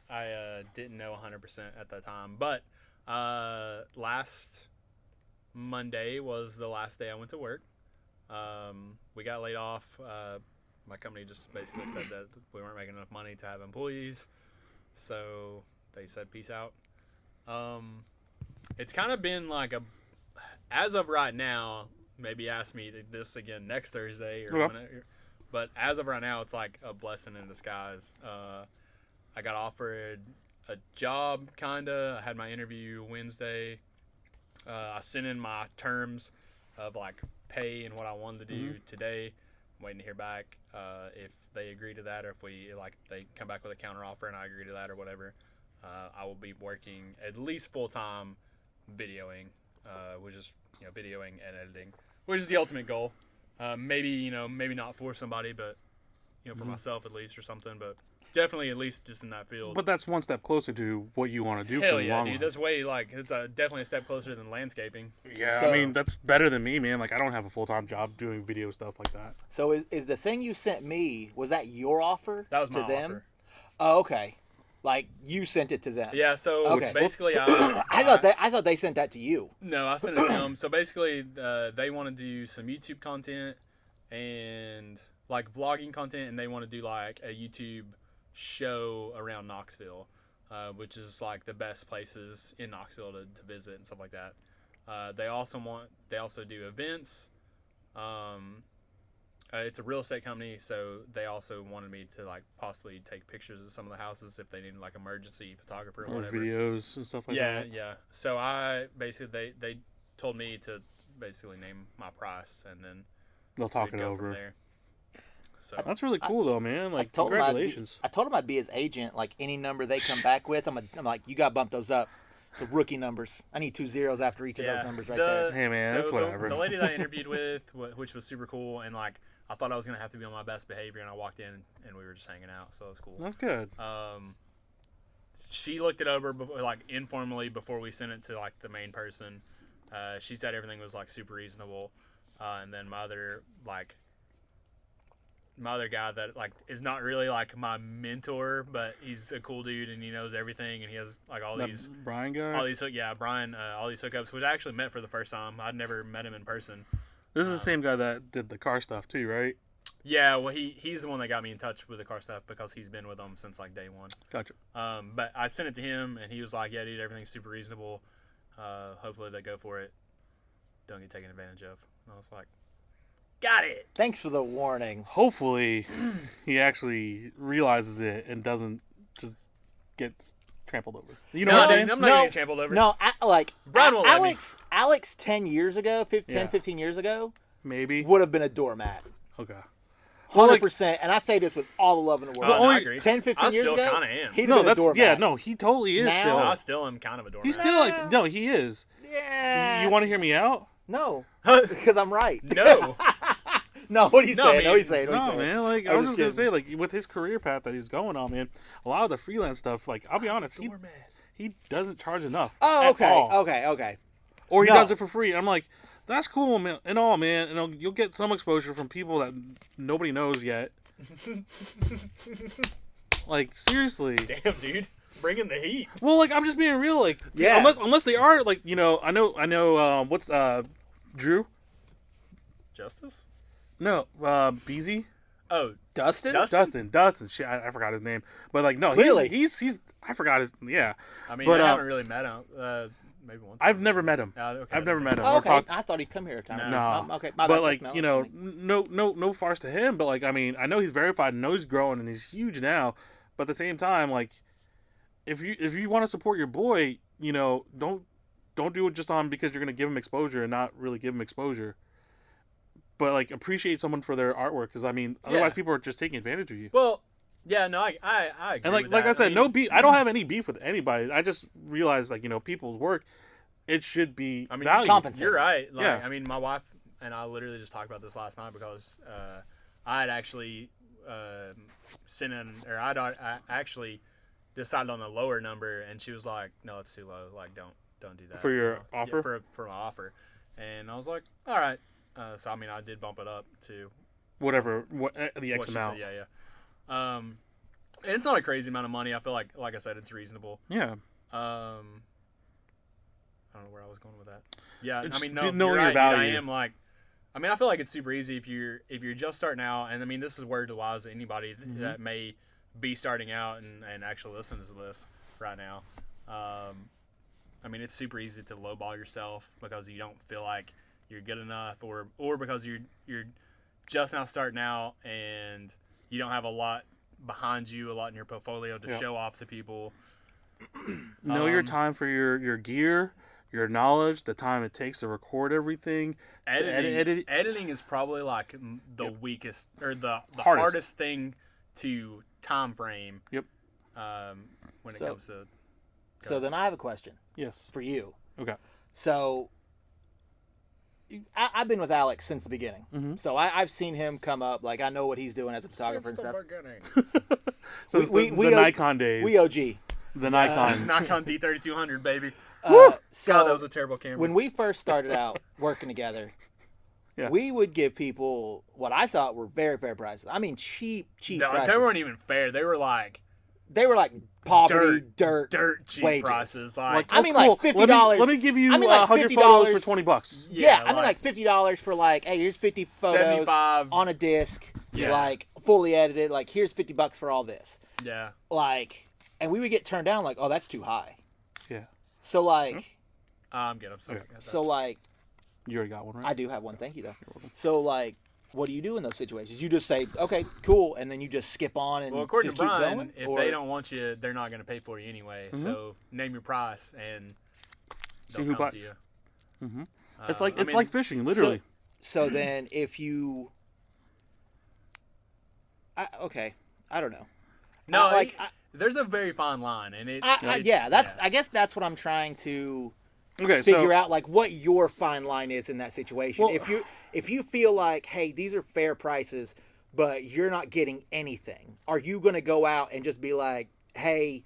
I didn't know 100% at the time. But last Monday was the last day I went to work. We got laid off. My company just basically said that we weren't making enough money to have employees, so they said peace out. It's kind of been like as of right now. Maybe ask me this again next Thursday or Okay. whenever. But as of right now, it's like a blessing in disguise. I got offered a job, kinda. I had my interview Wednesday. I sent in my terms of like pay and what I wanted to do today. I'm waiting to hear back if they agree to that, or if they come back with a counter offer and I agree to that or whatever. I will be working at least full time videoing, which is videoing and editing, which is the ultimate goal. Maybe not for somebody, but for myself at least or something. But definitely at least just in that field. But that's one step closer to what you want to do Hell for the yeah, long dude! run. That's way it's definitely a step closer than landscaping. Yeah, So- I mean that's better than me, man. Like I don't have a full time job doing video stuff like that. So is the thing you sent me, was that your offer That was to my them? offer. Oh, okay. Like you sent it to them. Yeah. So Okay. basically, I thought they sent that to you. No, I sent it to them. So basically, they want to do some YouTube content and like vlogging content, and they want to do like a YouTube show around Knoxville, which is like the best places in Knoxville to visit and stuff like that. They also do events. It's a real estate company, so they also wanted me to like possibly take pictures of some of the houses if they needed like emergency photographer or Or whatever. videos and stuff like that. Yeah. So I basically they told me to basically name my price and then They'll talk we'd it go from over. there. So That's really cool though, man. Like I told congratulations. him I'd be his agent. Like any number they come back with, I'm like, you got to bump those up. The rookie numbers. I need 2 zeros after each of those numbers right there. Hey, man, that's whatever. The lady that I interviewed with, which was super cool, and like I thought I was gonna have to be on my best behavior, and I walked in and we were just hanging out, so it was cool. That's good. She looked it over like informally before we sent it to like the main person. She said everything was like super reasonable. and then my other guy that like is not really like my mentor, but he's a cool dude and he knows everything and he has like all these Brian guy. Brian, all these hookups, which I actually met for the first time. I'd never met him in person. This is the same guy that did the car stuff too, right? Yeah, well he's the one that got me in touch with the car stuff because he's been with them since like day one. Gotcha. But I sent it to him and he was like, "Yeah, dude, everything's super reasonable. Hopefully they go for it. Don't get taken advantage of." And I was like, got it. Thanks for the warning. Hopefully, he actually realizes it and doesn't just get trampled over. You know what I'm saying? I'm not getting trampled over. No, Brian won't let me. Alex 10 years ago, 15 years ago, maybe would have been a doormat. Okay. 100%, and I say this with all the love in the world. I agree. 10, 15 years ago, I still kind of am. he'd have been a doormat. Yeah, no, he totally is Now- still. I still am kind of a doormat. He's still like, no, he is. Yeah. You want to hear me out? No, because I'm right. No. No, what are you saying? man. What are you saying? No, man. Like I I'm was just just gonna say, like with his career path that he's going on, man, a lot of the freelance stuff, like I'll be honest, he doesn't charge enough. Oh, at okay, all. okay. Or he No. does it for free. I'm like, that's cool, man, and all, man. And you'll get some exposure from people that nobody knows yet. Like seriously. Damn, dude. Bringing the heat. Well, like I'm just being real. Like, Yeah. unless they are like, you know, I know. What's Drew? Justice? No, Beezy. Oh, Dustin? Dustin. Shit, I forgot his name. But like, no, Clearly. he's. I forgot his. Yeah. I mean, But, I haven't really met him. Maybe one time. I've never met him. Okay. I've never met him. Oh, or okay, talked- I thought he'd come here a time. No. Okay, my but bad. like, No, you that's know, funny. no farce to him. But like, I mean, I know he's verified. I know he's growing and he's huge now. But at the same time, like, if you want to support your boy, you know, don't do it just on because you're gonna give him exposure and not really give him exposure. But like, appreciate someone for their artwork because I mean, otherwise people are just taking advantage of you. Well, yeah, no, I agree And like with like that. I said, mean, no beef. I don't have any beef with anybody. I just realized like, you know, people's work, it should be valued. compensated. You're right. Like, Yeah. I mean, my wife and I literally just talked about this last night because I had actually sent in, or I actually decided on a lower number, and she was like, "No, it's too low. Like, don't do that." For your you know? offer? Yeah, for my offer, and I was like, "All right." So I mean, I did bump it up to Whatever the what X she amount. said. Yeah. And it's not a crazy amount of money. I feel like I said, it's reasonable. Yeah. I don't know where I was going with that. Yeah, It's I mean, knowing no, you're your right, dude. value. I am like, I mean, I feel like it's super easy if you're just starting out, and I mean, this is word to wise to anybody that may be starting out and actually listens to this right now. I mean, it's super easy to lowball yourself because you don't feel like you're good enough, or because you're just now starting out and you don't have a lot behind you, a lot in your portfolio to show off to people. Know your time for your gear, your knowledge, the time it takes to record everything. Editing is probably like the weakest or the hardest thing to time frame. Yep. When it comes to. So then I have a question Yes. for you. Okay. So I've been with Alex since the beginning. Mm-hmm. So I've seen him come up. Like, I know what he's doing as a photographer and stuff. So We- the we O- Nikon days. We OG. The Nikon. Nikon D3200, baby. So God, that was a terrible camera. when we first started out working together, Yeah. we would give people what I thought were very fair prices. I mean, cheap no, prices. they weren't even fair. They were like They were like poverty, dirt cheap wages. prices. Like, I mean, like, cool. $50. Let me give you I mean, like, 100 $50 photos for $20. Yeah, I mean, like like $50 for like, hey, here's 50 photos 75. on a disc, Yeah. like fully edited. Like, here's $50 for all this. Yeah. Like, and we would get turned down. Like, oh, that's too high. Yeah. So like, I'm good. I'm sorry. Okay. so like, You already got one, right? I do have one. Thank you though. So like, what do you do in those situations? You just say, okay, cool, and then you just skip on and Well, according just to keep Brian, going. if Or- they don't want you, they're not going to pay for you anyway. So name your price and See they'll who come buy- to you. Mm-hmm. It's like I mean, like fishing, literally. So then, if you, I don't know. No, like, there's a very fine line, and I guess that's what I'm trying to Okay, figure so out, like what your fine line is in that situation. Well- If you feel like, hey, these are fair prices, but you're not getting anything, are you going to go out and just be like, hey,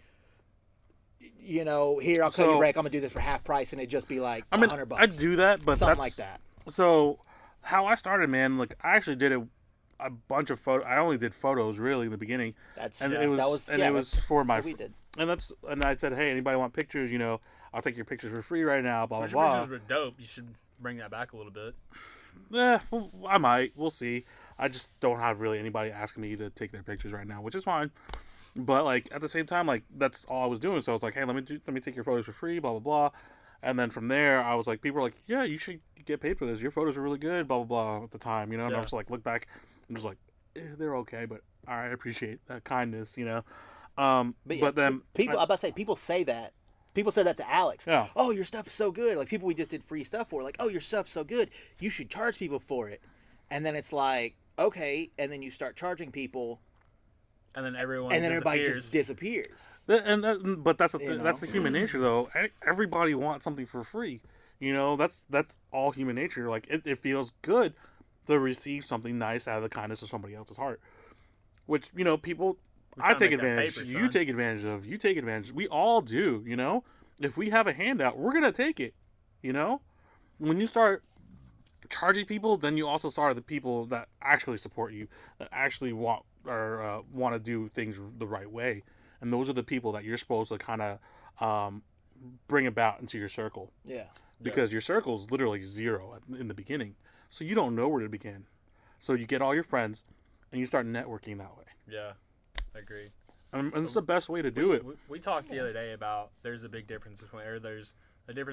you know, here, I'll cut you a So- break, I'm gonna do this for half price, and it just be like I mean, $100, I do that, but something that's like that. So how I started, man. Like I actually did a bunch of photos. I only did photos really in the beginning. It was for my. We did. And I said, hey, anybody want pictures? I'll take your pictures for free right now. Blah blah Your blah. pictures were dope. You should bring that back a little bit. Yeah, well, I might. We'll see. I just don't have really anybody asking me to take their pictures right now, which is fine. But like at the same time, like that's all I was doing. So I was like, hey, let me take your photos for free. Blah blah blah. And then from there, I was like, people were like, yeah, you should get paid for this. Your photos are really good. Blah blah blah. At the time, And I was like, look back, I'm just like, they're okay, but all right, I appreciate that kindness, But then people, I'm about to say, people say that. People said that to Alex. Yeah. Oh, your stuff is so good. Like people we just did free stuff for. Like, oh, your stuff's so good. You should charge people for it. And then it's like, okay. And then you start charging people. And then everybody just disappears. But that's the human nature, though. Everybody wants something for free. That's all human nature. Like it feels good to receive something nice out of the kindness of somebody else's heart. Which people. I take advantage. You take advantage of. You take advantage. We all do. If we have a handout, we're gonna take it. When you start charging people, then you also start the people that actually support you, that actually want to do things the right way, and those are the people that you're supposed to kind of bring about into your circle. Yeah. Because your circle is literally zero in the beginning, so you don't know where to begin. So you get all your friends, and you start networking that way. Yeah. I agree. And it's the best way to do it. We talked the other day about there's a difference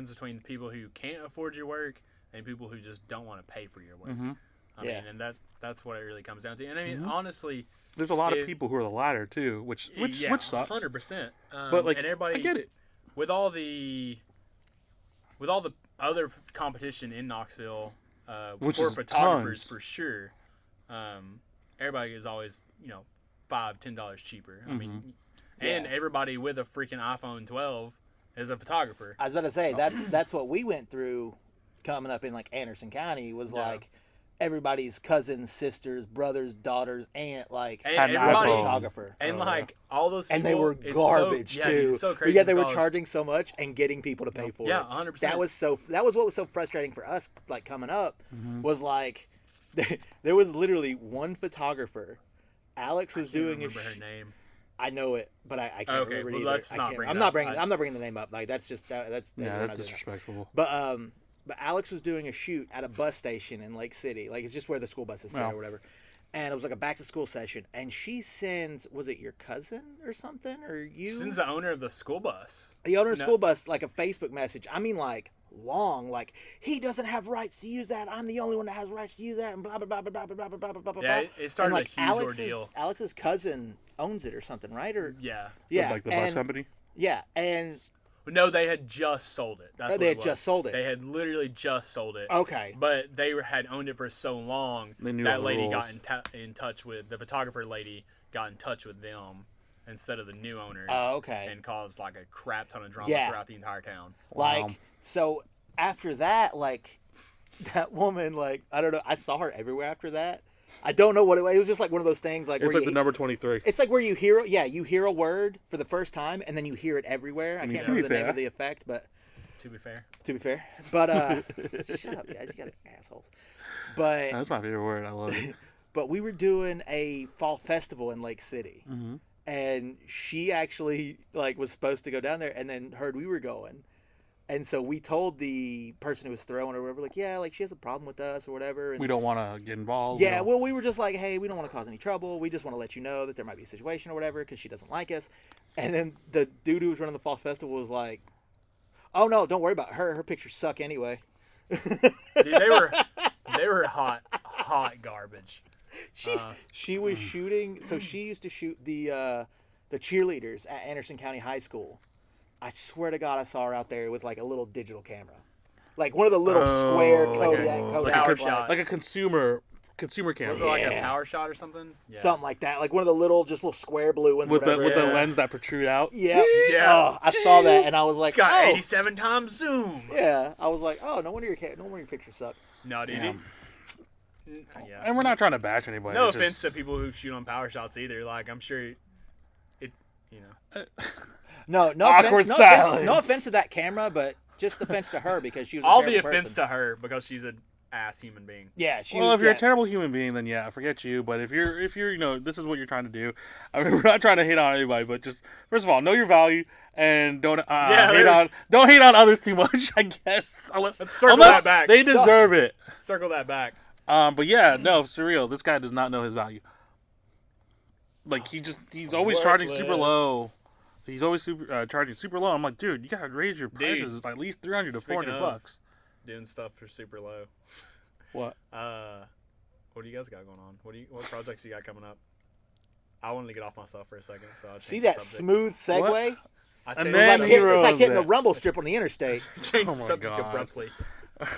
between people who can't afford your work and people who just don't want to pay for your work. Mm-hmm. I mean, and that's what it really comes down to. And I mean, honestly, there's a lot of people who are the latter too, which sucks. 100%. But like, and everybody, I get it. With all the other competition in Knoxville, which for is photographers tons. For sure, everybody is always $5-10 cheaper. I mean, and everybody with a freaking iPhone 12 is a photographer. I was about to say that's what we went through coming up in like Anderson County was like everybody's cousins, sisters, brothers, daughters, aunt like and was a photographer. And like all those people, and they were garbage too. So But crazy yet they were charging so much and getting people to pay for it. Yeah, 100%. That was what was so frustrating for us like coming up was like there was literally one photographer. Alex was doing remember her name. I know it, but I can't remember it either. Let's not bring I'm not bringing the name up. Like that's just that's disrespectful. But Alex was doing a shoot at a bus station in Lake City. Like it's just where the school buses sit or whatever. And it was like a back to school session. And she sends, was it your cousin or something, or you? She sends the owner of the school bus. The owner of the school bus, like a Facebook message. I mean, like long, like he doesn't have rights to use that. I'm the only one that has rights to use that, and blah blah blah blah blah blah blah blah blah. Yeah, it started like a huge ordeal. Alex's cousin owns it or something, right? Or yeah, like the bus company. Yeah, and no, they had just sold it. That's they had just sold it. They had literally just sold it. Okay, but they had owned it for so long that lady got in touch with the photographer lady. Got in touch with them instead of the new owners. Oh, okay, and caused like a crap ton of drama throughout the entire town. Like so. After that, like, that woman, like, I don't know, I saw her everywhere after that. I don't know what it was. It was just like one of those things. Like it's like the number 23. It's like where you hear a word for the first time, and then you hear it everywhere. I can't remember the name of the effect, but... To be fair. But, shut up, guys. You guys are assholes. But... That's my favorite word. I love it. But we were doing a fall festival in Lake City. Mm-hmm. And she actually, like, was supposed to go down there and then heard we were going. And so we told the person who was throwing or whatever, like, yeah, like she has a problem with us or whatever. And we don't want to get involved. Yeah, well, we were just like, hey, we don't want to cause any trouble. We just want to let you know that there might be a situation or whatever because she doesn't like us. And then the dude who was running the fall festival was like, oh, no, don't worry about her. Her pictures suck anyway. Dude, they were hot garbage. She was shooting. So she used to shoot the cheerleaders at Anderson County High School. I swear to God, I saw her out there with like a little digital camera, like one of the little square Kodak, like a consumer camera. Was it like a power shot or something? Yeah. Something like that, like one of the little square blue ones with the lens that protrude out. Yeah. Oh, I saw that and I was like, it's got 87 times zoom. Yeah, I was like, oh, no wonder your pictures suck. No, dude. Yeah. And we're not trying to bash anybody. No offense to people who shoot on power shots either. Like I'm sure No awkward silence. No offense to that camera, but just offense to her because she was all the offense to her because she's a ass human being. Yeah, if you're a terrible human being, then yeah, forget you. But if you're this is what you're trying to do. I mean, we're not trying to hate on anybody, but just first of all, know your value and don't hate on others too much. I guess let's circle that back. They deserve it. Circle that back. But yeah, no, surreal. This guy does not know his value. Like he's always charging super low. He's always charging super low. I'm like, dude, you gotta raise your prices by at least $300 to $400. Doing stuff for super low. What? What do you guys got going on? What projects you got coming up? I wanted to get off myself for a second, so I'll see that smooth segue. And then it's like hitting a rumble strip on the interstate. Changed subject abruptly.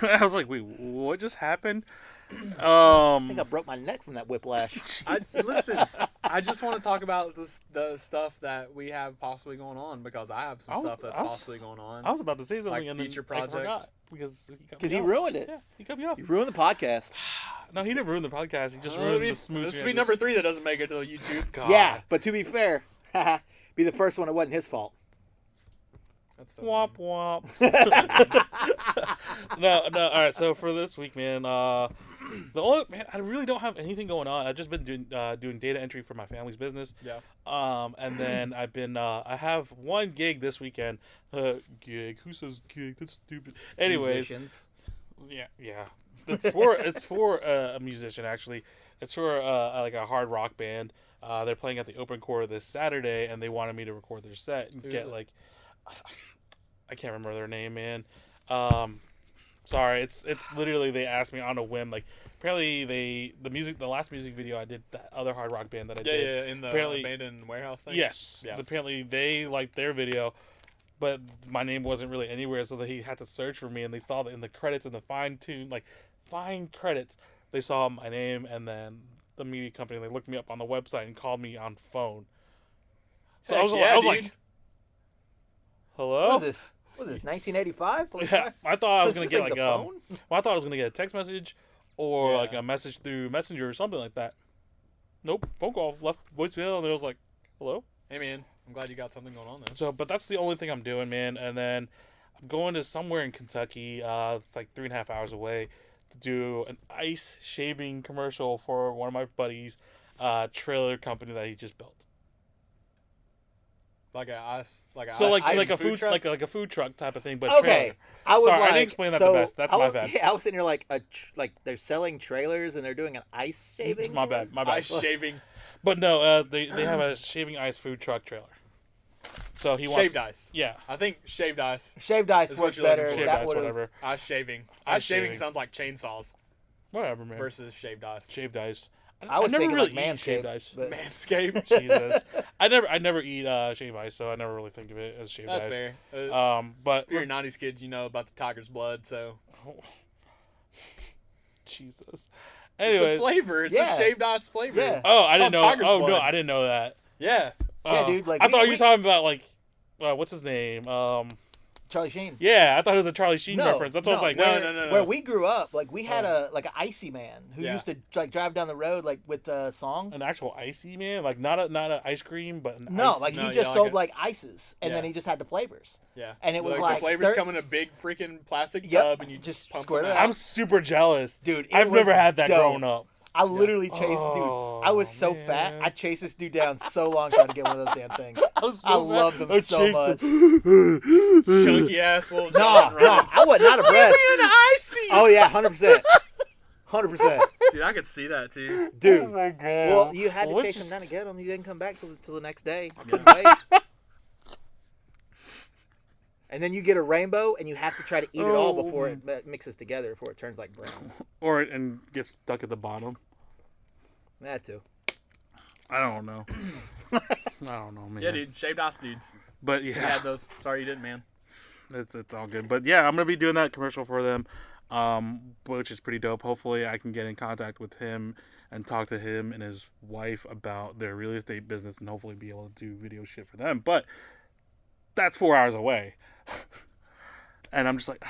I was like, wait, what just happened? I think I broke my neck from that whiplash. Listen, I just want to talk about the stuff that we have possibly going on because I have some stuff that's possibly going on. I was about to say something like and future then projects. I forgot because he ruined it. Yeah, he cut me off. He ruined the podcast. No, he didn't ruin the podcast. He just ruined the smooth. This will be number 3 that doesn't make it to YouTube. God. Yeah, but to be fair, be the first one. It wasn't his fault. Womp womp. No. All right. So for this week, man, I really don't have anything going on. I've just been doing data entry for my family's business. Yeah. And then I've been I have one gig this weekend. Gig? Who says gig? That's stupid. Anyways. Musicians. Yeah. It's for a musician actually. It's for like a hard rock band. They're playing at the Open Core this Saturday, and they wanted me to record their set and get like. I can't remember their name, man. Sorry, it's literally they asked me on a whim. Like apparently the last music video I did, that other hard rock band that I did. Yeah, in the abandoned warehouse thing. Yes. Yeah. Apparently they liked their video, but my name wasn't really anywhere, so he had to search for me, and they saw that in the credits in the fine credits, they saw my name, and then the media company, they looked me up on the website and called me on phone. So I was like, hello? What is this 1985? Yeah, I thought I was gonna get like I thought I was gonna get a text message or like a message through Messenger or something like that. Nope, phone call, left voicemail, and it was like, hello? Hey man, I'm glad you got something going on there. So, but that's the only thing I'm doing, man. And then I'm going to somewhere in Kentucky. It's like 3.5 hours away to do an ice shaving commercial for one of my buddies' trailer company that he just built. Like a food truck type of thing, but okay. Trailer. I didn't explain that the best. That's my bad. Yeah, I was sitting here like they're selling trailers and they're doing an ice shaving. My bad. Ice shaving. But no, they have a shaving ice food truck trailer. So he wants shaved ice. Yeah, I think shaved ice. Shaved ice works better. Shaved ice, whatever. Ice shaving. Ice shaving sounds like chainsaws. Whatever, man. Versus shaved ice. Shaved ice. I was never thinking really like eat shaved ice. Manscaped. Jesus. I never eat shaved ice, so I never really think of it as shaved ice. That's fair. But if you're a 90s kid, you know about the tiger's blood, so. Jesus. Anyways. It's a flavor. It's a shaved ice flavor. Yeah. Oh, I didn't know. Oh, no, I didn't know that. Yeah. Yeah, dude. Like I thought you were talking about like, what's his name? Charlie Sheen. Yeah, I thought it was a Charlie Sheen reference. That's what I was like. No. Where we grew up, like we had an icy man who used to like drive down the road like with a song. An actual icy man, like not a ice cream, but he just sold like ices, and then he just had the flavors. Yeah, and it was like the flavors come in a big freaking plastic tub, and you just pump it out. I'm super jealous, dude. I've never had that growing up. I literally chased, dude. I was so fat. I chased this dude down so long trying to get one of those damn things. I loved them so much. Chunky ass little. No, I was not a breast. Icy. Oh yeah, 100%. 100%. Dude, I could see that too. Dude. Oh my God. Well, you had to chase him down to get him. You didn't come back till the next day. I couldn't wait. And then you get a rainbow, and you have to try to eat it all before it mixes together, before it turns like brown. And gets stuck at the bottom. That too. I don't know. I don't know, man. Yeah, dude. Shaved ice dudes. But yeah. We had those. Sorry you didn't, man. It's all good. But yeah, I'm going to be doing that commercial for them, which is pretty dope. Hopefully I can get in contact with him and talk to him and his wife about their real estate business and hopefully be able to do video shit for them. But that's 4 hours away. And I'm just like,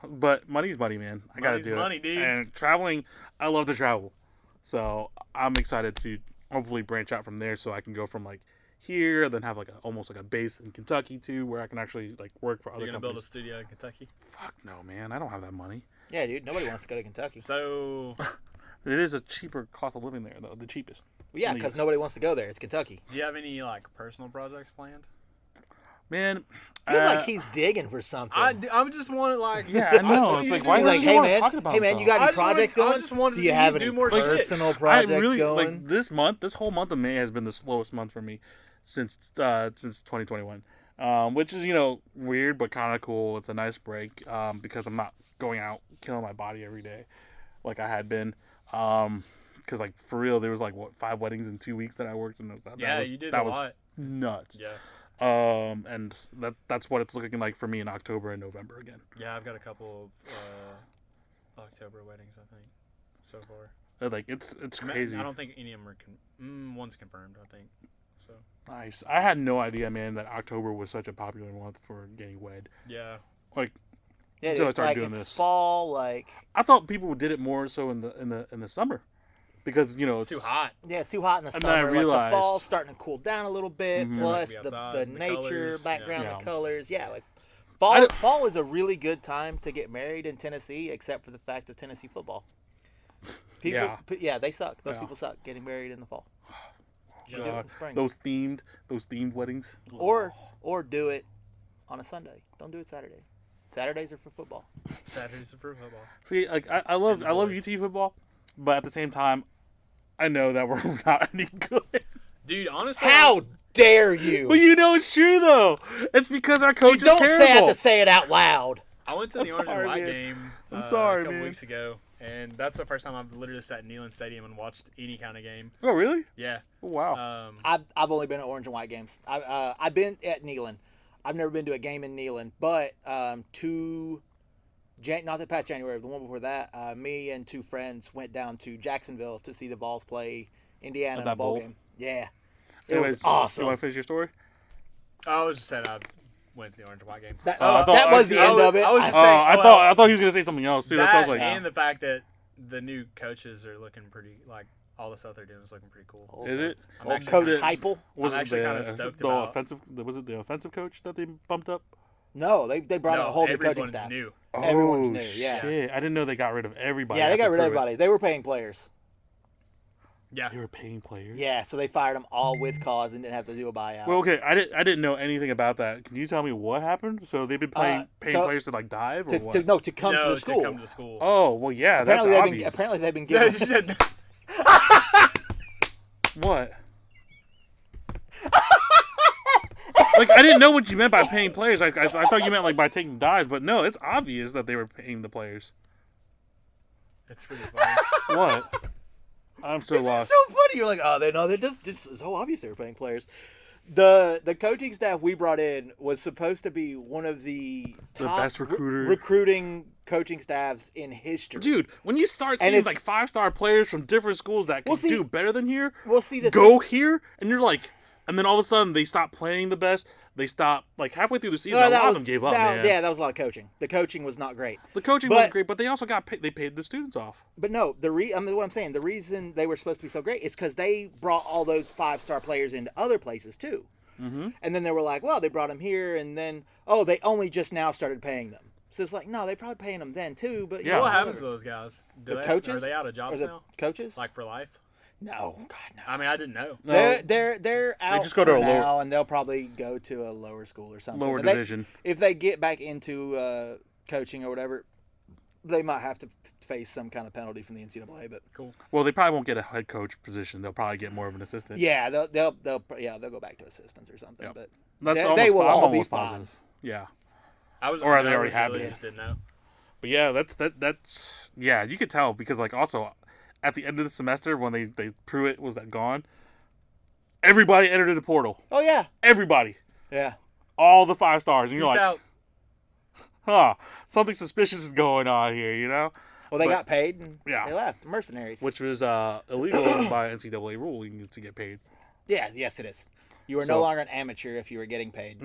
but money's money, man. I got to do money, dude. And traveling, I love to travel. So I'm excited to hopefully branch out from there so I can go from like here, then have like almost like a base in Kentucky too, where I can actually like work for other companies. You're going to build a studio in Kentucky? Fuck no, man. I don't have that money. Yeah, dude. Nobody wants to go to Kentucky. So, It is a cheaper cost of living there, though. The cheapest. Well, yeah, because nobody wants to go there. It's Kentucky. do you have any like personal projects planned? Man, Feels like he's digging for something. I'm just wanting like. Yeah, I know. It's like, why He's is like, he hey want to man, talk about hey man, you got I any just wanted- projects I going? just wanted Do to you see have you any do more shit. personal projects I really going? like this whole month of May has been the slowest month for me since 2021. Which is weird but kind of cool. It's a nice break because I'm not going out killing my body every day like I had been. Because like for real, there was like 5 weddings in 2 weeks that I worked, and You did a lot. Nuts. Yeah. And that's what it's looking like for me in October and November again. Yeah, I've got a couple of October weddings, I think, so far. Like it's crazy. I don't think any of them are one's confirmed, I think. So Nice. I had no idea, man, that October was such a popular month for getting wed. yeah. Like Yeah, until I dude, started like doing it's this. fall, like I thought people did it more so in the summer, because It's too hot. yeah, it's too hot in the And then I summer. Like the realized- fall's starting to cool down a little bit. Mhm. Plus Be the outside, the nature, colors, background, yeah. the colors. Yeah, like I don't- fall is a really good time to get married in Tennessee, except for the fact of Tennessee football. People, Yeah. they suck. Those Yeah. people suck getting married in the fall. You should do it in the spring. Those themed weddings. Or do it on a Sunday. Don't do it Saturday. Saturdays are for football. Saturdays are for football. See, like I love the UT boys. football, but at the same time, I know that we're not any good. Dude, honestly. How dare you? But it's true though. It's because our You coach don't is say I have terrible. to say it out loud. I went to the Orange sorry, and White man. game I'm sorry, a couple man. weeks ago, and that's the first time I've literally sat in Neyland Stadium and watched any kind of game. Oh really? Yeah. Oh, wow. I've only been at Orange and White games. I've been at Neyland. I've never been to a game in Neyland, but not the past January, the one before that, me and 2 friends went down to Jacksonville to see the Vols play Indiana in a that bowl bowl? game. Yeah, it Anyways, was awesome. You want to finish your story? I was just saying I went to the Orange and White game. That, I thought- that was the I end was- of it. I was Oh, just saying, I thought he was gonna say something else too. That's what I That was like. and the fact that the new coaches are looking pretty, like, all the stuff they're doing is looking pretty cool. Is it? I'm Old actually Coach kinda- Heupel? Was I'm it actually the, kinda stoked the about- offensive? Was it the offensive coach that they bumped up? No, they brought in a whole new coaching everyone's staff. new. Everyone's Oh, new, yeah. Shit. I didn't know they got rid of everybody. Yeah, they after got rid of Pruitt. everybody. They were paying players. Yeah. They were paying players. Yeah, so they fired them all with cause and didn't have to do a buyout. Well, okay, I didn't know anything about that. Can you tell me what happened? So they've been paying so- players to like dive or to what? come to the school. To come to the school. Oh well, yeah, apparently that's they've obvious. been apparently they've been Yeah, given you said What? Like I didn't know what you meant by paying players. I thought you meant like by taking dives, but no, it's obvious that they were paying the players. it's really funny. What? I'm so This is lost. so funny. You're like, oh, this is so obvious they were paying players. The coaching staff we brought in was supposed to be one of the top best recruiter. recruiting coaching staffs in history. Dude, when you start And seeing it's- like 5-star players from different schools that can Well, see- do better than here, Well, see, the go here, and you're like, and then all of a sudden they stop playing the best. They stop like halfway through the season. A lot of them gave up, man. Yeah, that was a lot of coaching. The coaching was not great. The coaching But- wasn't great, but they also got paid. They paid the students off. But no, what I'm saying, the reason they were supposed to be so great is because they brought all those 5-star players into other places too. Mm-hmm. And then they were like, well, they brought them here, and then they only just now started paying them. So it's like, no, they probably paying them then too. But Yeah. What happens to those guys? The coaches? Are they out of Or jobs the now? coaches? Like for life? No, God no. I mean, I didn't know. No, They're out just go to for a lower- now, and they'll probably go to a lower school or something. lower But they- division. if they get back into coaching or whatever, they might have to face some kind of penalty from the NCAA. But Cool. Well, they probably won't get a head coach position. They'll probably get more of an assistant. yeah, they'll go back to assistants or something. Yep. But That's they almost, will I'm all be almost fine. positive. Yeah, I was. Or I they mean, I already have really it. just didn't know. but yeah, that's yeah. You could tell because like also at the end of the semester when they Pruitt was gone, everybody entered the portal. oh yeah, Everybody, yeah. all the 5 stars, and you're Peace like, out. huh, something suspicious is going on here, you know? Well, they But- got paid and Yeah. they left. Mercenaries. Which was illegal by NCAA ruling to get paid. yes, it is. You are So- no longer an amateur if you were getting paid.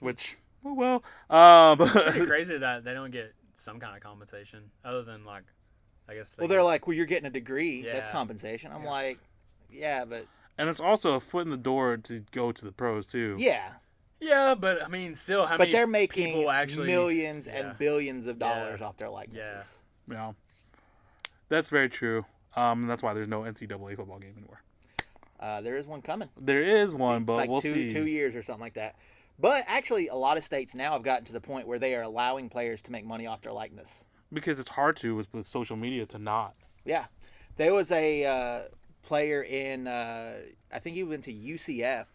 Which well, Pretty crazy that they don't get some kind of compensation other than like, I guess. Well, they're like, well, you're getting a degree. That's Yeah. compensation. I'm like, yeah, but and it's also a foot in the door to go to the pros too. yeah. Yeah, but I mean, still, how many they're making people actually millions and billions of dollars off their likenesses. Yeah, that's very true. That's why there's no NCAA football game anymore. There is one coming. There is one, but like we'll see. 2 years or something like that. But actually, a lot of states now have gotten to the point where they are allowing players to make money off their likeness. Because it's hard to with social media to not. Yeah. There was a player in, I think he went to UCF.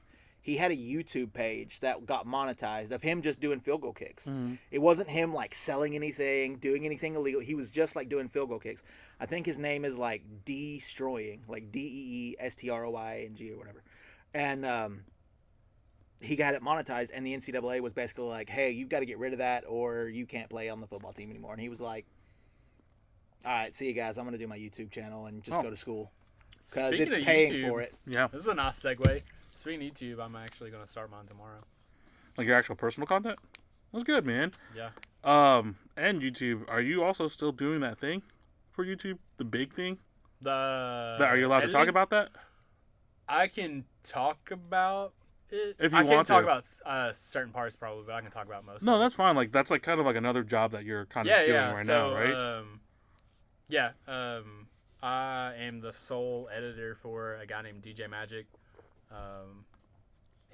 He had a YouTube page that got monetized of him just doing field goal kicks. Mm-hmm. It wasn't him like selling anything, doing anything illegal. He was just like doing field goal kicks. I think his name is like Destroying, like DeeStroying or whatever. And he got it monetized, and the NCAA was basically like, hey, you've got to get rid of that or you can't play on the football team anymore. And he was like, all right, see you guys. I'm going to do my YouTube channel and just go to school because it's paying YouTube, for it. Yeah. This is a nice segue. Speaking of YouTube, I'm actually going to start mine tomorrow. Like your actual personal content? That's good, man. Yeah. And YouTube, are you also still doing that thing for YouTube? The big thing? Are you allowed to talk about that? I can talk about it. If you I want can't talk to. about certain parts probably, but I can talk about most. No, that's fine. Like that's like kind of like another job that you're kind of doing right now, right? I am the sole editor for a guy named DJ Magic.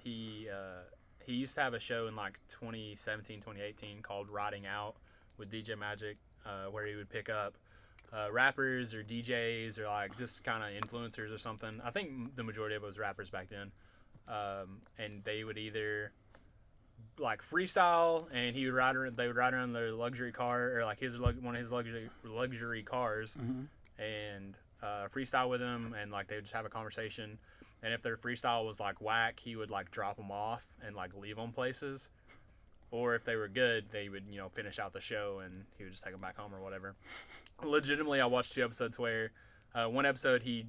He used to have a show in like 2017, 2018 called Riding Out with DJ Magic, where he would pick up rappers or DJs or like just kind of influencers or something. I think the majority of it was rappers back then. And they would either like freestyle, and they would ride around their luxury car or like one of his luxury cars, and freestyle with them, and like they would just have a conversation. And if their freestyle was like whack, he would like drop them off and like leave them places. Or if they were good, they would finish out the show and he would just take them back home or whatever. Legitimately, I watched 2 episodes where one episode he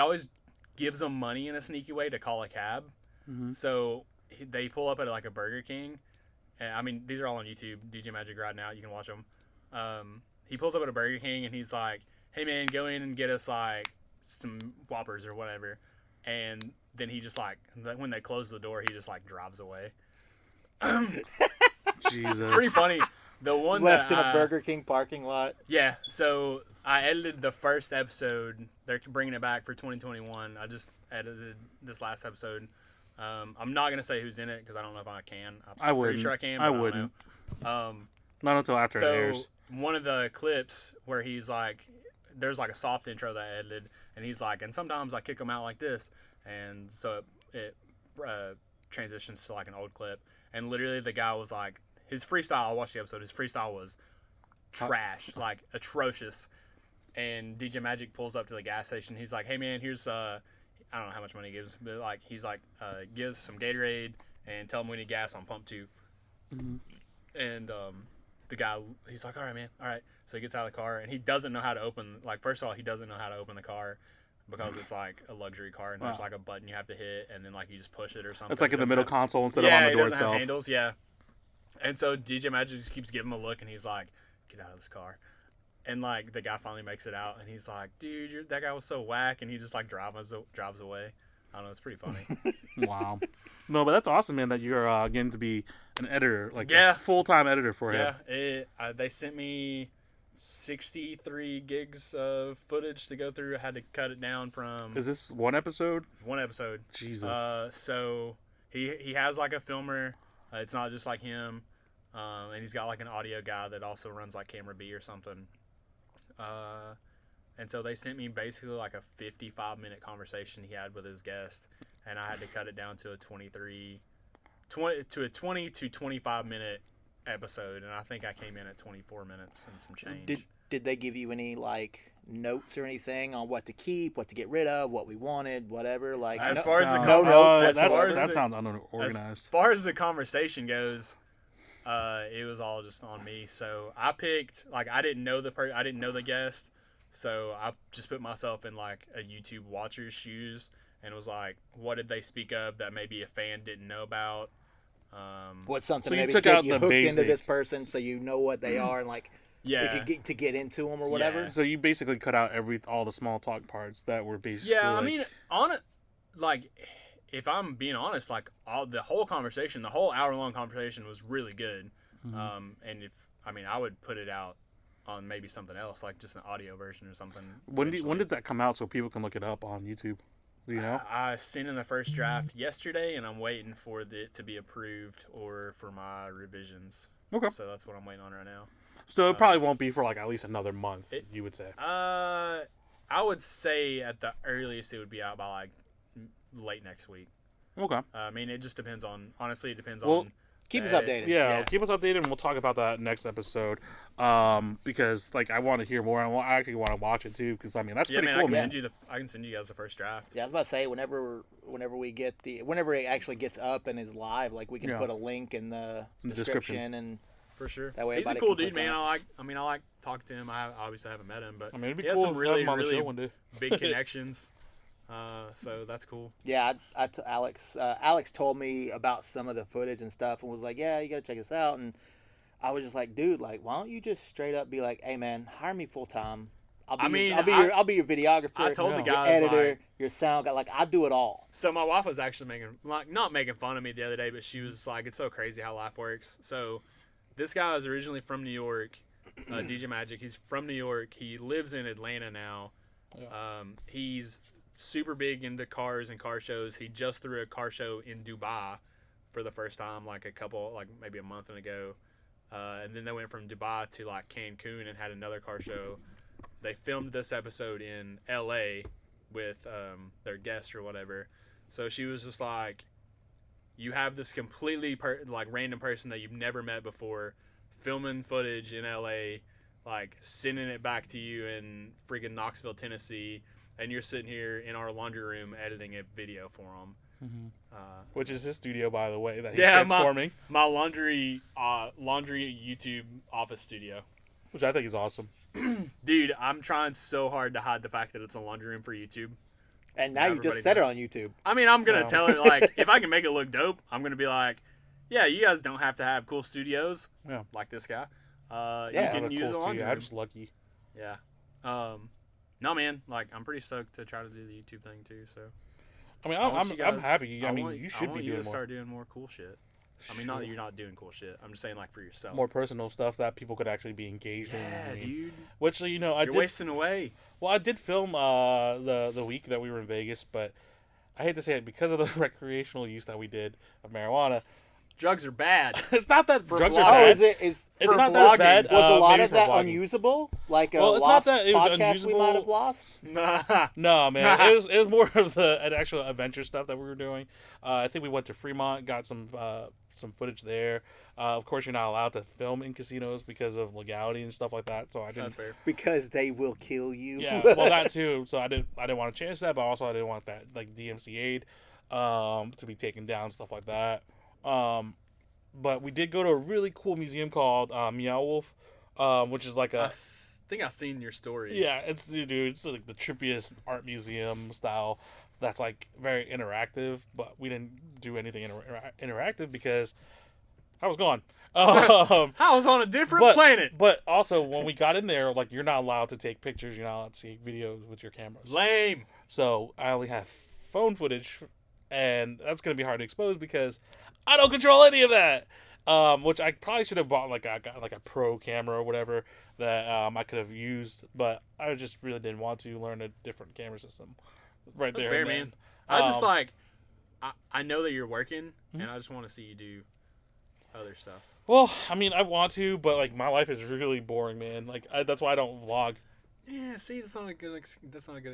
always gives them money in a sneaky way to call a cab. Mm-hmm. So they pull up at like a Burger King. And, I mean, these are all on YouTube. DJ Magic Riding Out. You can watch them. He pulls up at a Burger King and he's like, hey man, go in and get us like some Whoppers or whatever. And then he just like, when they close the door, he just like drives away. Jesus. It's pretty funny. The one left in a Burger King parking lot. Yeah, so I edited the first episode. They're bringing it back for 2021. I just edited this last episode. I'm not gonna say who's in it because I don't know if I can. I'm pretty sure I can. But I wouldn't. Not until after it airs. One of the clips where he's like, there's like a soft intro that I edited, and he's like, and sometimes I kick them out like this, and so it transitions to like an old clip, and literally the guy was like, his freestyle. I watched the episode. His freestyle was trash, like atrocious. And DJ Magic pulls up to the gas station. He's like, "Hey man, here's I don't know how much money he gives, but like he's like, gives some Gatorade and tell him we need gas on pump 2." Mm-hmm. And the guy, he's like, "All right, man, all right." So he gets out of the car and he doesn't know how to open. Like first of all, he doesn't know how to open the car because it's like a luxury car and there's like a button you have to hit and then like you just push it or something. It's like in the middle console instead of on the door itself. Have handles, yeah. And so DJ Magic just keeps giving him a look, and he's like, "Get out of this car." And like the guy finally makes it out, and he's like, "Dude, that guy was so whack," and he just like drives away. I don't know, it's pretty funny. Wow. No, but that's awesome, man. That you're getting to be an editor, like a full-time editor for him. Yeah, they sent me 63 gigs of footage to go through. I had to cut it down from. Is this one episode? One episode. Jesus. So he has like a filmer. It's not just like him. And he's got like an audio guy that also runs like Camera B or something. And so they sent me basically like a 55-minute conversation he had with his guest, and I had to cut it down to a 20 to 25-minute episode, and I think I came in at 24 minutes and some change. Did they give you any like notes or anything on what to keep, what to get rid of, what we wanted, whatever? Like as far as the no notes. That sounds unorganized. As far as the conversation goes, it was all just on me. So I picked like I didn't know the guest, so I just put myself in like a YouTube watcher's shoes and was like, what did they speak of that maybe a fan didn't know about? What's something so maybe get you hooked into this person so you know what they are and like. Yeah. If you get to get into them or whatever. Yeah. So you basically cut out all the small talk parts that were basically. Yeah, I mean, if I'm being honest, like the whole hour-long conversation was really good. And I would put it out on maybe something else, like just an audio version or something. When did that come out so people can look it up on YouTube? Do you know? I sent in the first draft yesterday, and I'm waiting for it to be approved or for my revisions. Okay. So that's what I'm waiting on right now. So it probably won't be for like at least another month, you would say. I would say at the earliest it would be out by like late next week. Okay. I mean, it just depends on. Honestly, it depends Well, on. keep us updated. Yeah, keep us updated, and we'll talk about that next episode. Because like I want to hear more, and I actually want to watch it too. Because I mean, that's pretty cool, man. I can send you guys the first draft. Yeah, I was about to say whenever it actually gets up and is live, like we can put a link in the description and. For sure. That way he's a cool dude, man. I like talking to him. I obviously haven't met him, but it'd be he has cool some really, on the really show one day. big connections. So that's cool. Yeah, Alex told me about some of the footage and stuff, and was like, "Yeah, you gotta check this out." And I was just like, "Dude, like, why don't you just straight up be like, hey, man, hire me full time. I'll be your videographer. I told the guys, your editor, your sound guy. Like, I do it all." So my wife was actually not making fun of me the other day, but she was like, "It's so crazy how life works." So this guy is originally from New York, DJ Magic. He's from New York. He lives in Atlanta now. Yeah. He's super big into cars and car shows. He just threw a car show in Dubai for the first time, maybe a month ago. And then they went from Dubai to like Cancun and had another car show. They filmed this episode in LA with their guest or whatever. So she was just like, you have this completely random person that you've never met before filming footage in LA, like sending it back to you in freaking Knoxville, Tennessee, and you're sitting here in our laundry room editing a video for him. Mm-hmm. Which is his studio, by the way, that he's transforming. My laundry YouTube office studio. Which I think is awesome. Dude, I'm trying so hard to hide the fact that it's a laundry room for YouTube. And now you just said it on YouTube. I mean, I'm going to tell it, like, if I can make it look dope, I'm going to be like, yeah, you guys don't have to have cool studios like this guy. You can use a laundry room. I'm just lucky. Yeah. No, man, like, I'm pretty stoked to try to do the YouTube thing, too, so. I mean, I'm happy. You should be doing more. I want you to start doing more cool shit. I mean, not that you're not doing cool shit. I'm just saying, like, for yourself. More personal stuff that people could actually be engaged in. Yeah, dude. Which, you're wasting away. Well, I did film the week that we were in Vegas, but I hate to say it, because of the recreational use that we did of marijuana. Drugs are bad. It's not that drugs are bad. Oh, it's not that bad. Was a lot of that unusable? Like a lost podcast we might have lost? No, man. It was more of the actual adventure stuff that we were doing. I think we went to Fremont, got some footage there. Of course, you're not allowed to film in casinos because of legality and stuff like that. So I didn't. That's fair. Because they will kill you. Yeah, well, that too. So I didn't want to chance that, but also I didn't want that like DMCA'd to be taken down, stuff like that. But we did go to a really cool museum called Meow Wolf, which is like I think I've seen your story. Yeah, it's like the trippiest art museum style. That's like very interactive, but we didn't do anything interactive because I was gone. I was on a different planet. But also, when we got in there, like, you're not allowed to take pictures. You're not allowed to take videos with your cameras. Lame. So I only have phone footage, and that's going to be hard to expose because I don't control any of that. Which I probably should have bought like a pro camera or whatever that I could have used, but I just really didn't want to learn a different camera system. Right. That's there, fair, man. I just I know that you're working, and I just want to see you do other stuff. Well, I mean, I want to, but like my life is really boring, man. Like that's why I don't vlog. Yeah, see, that's not a good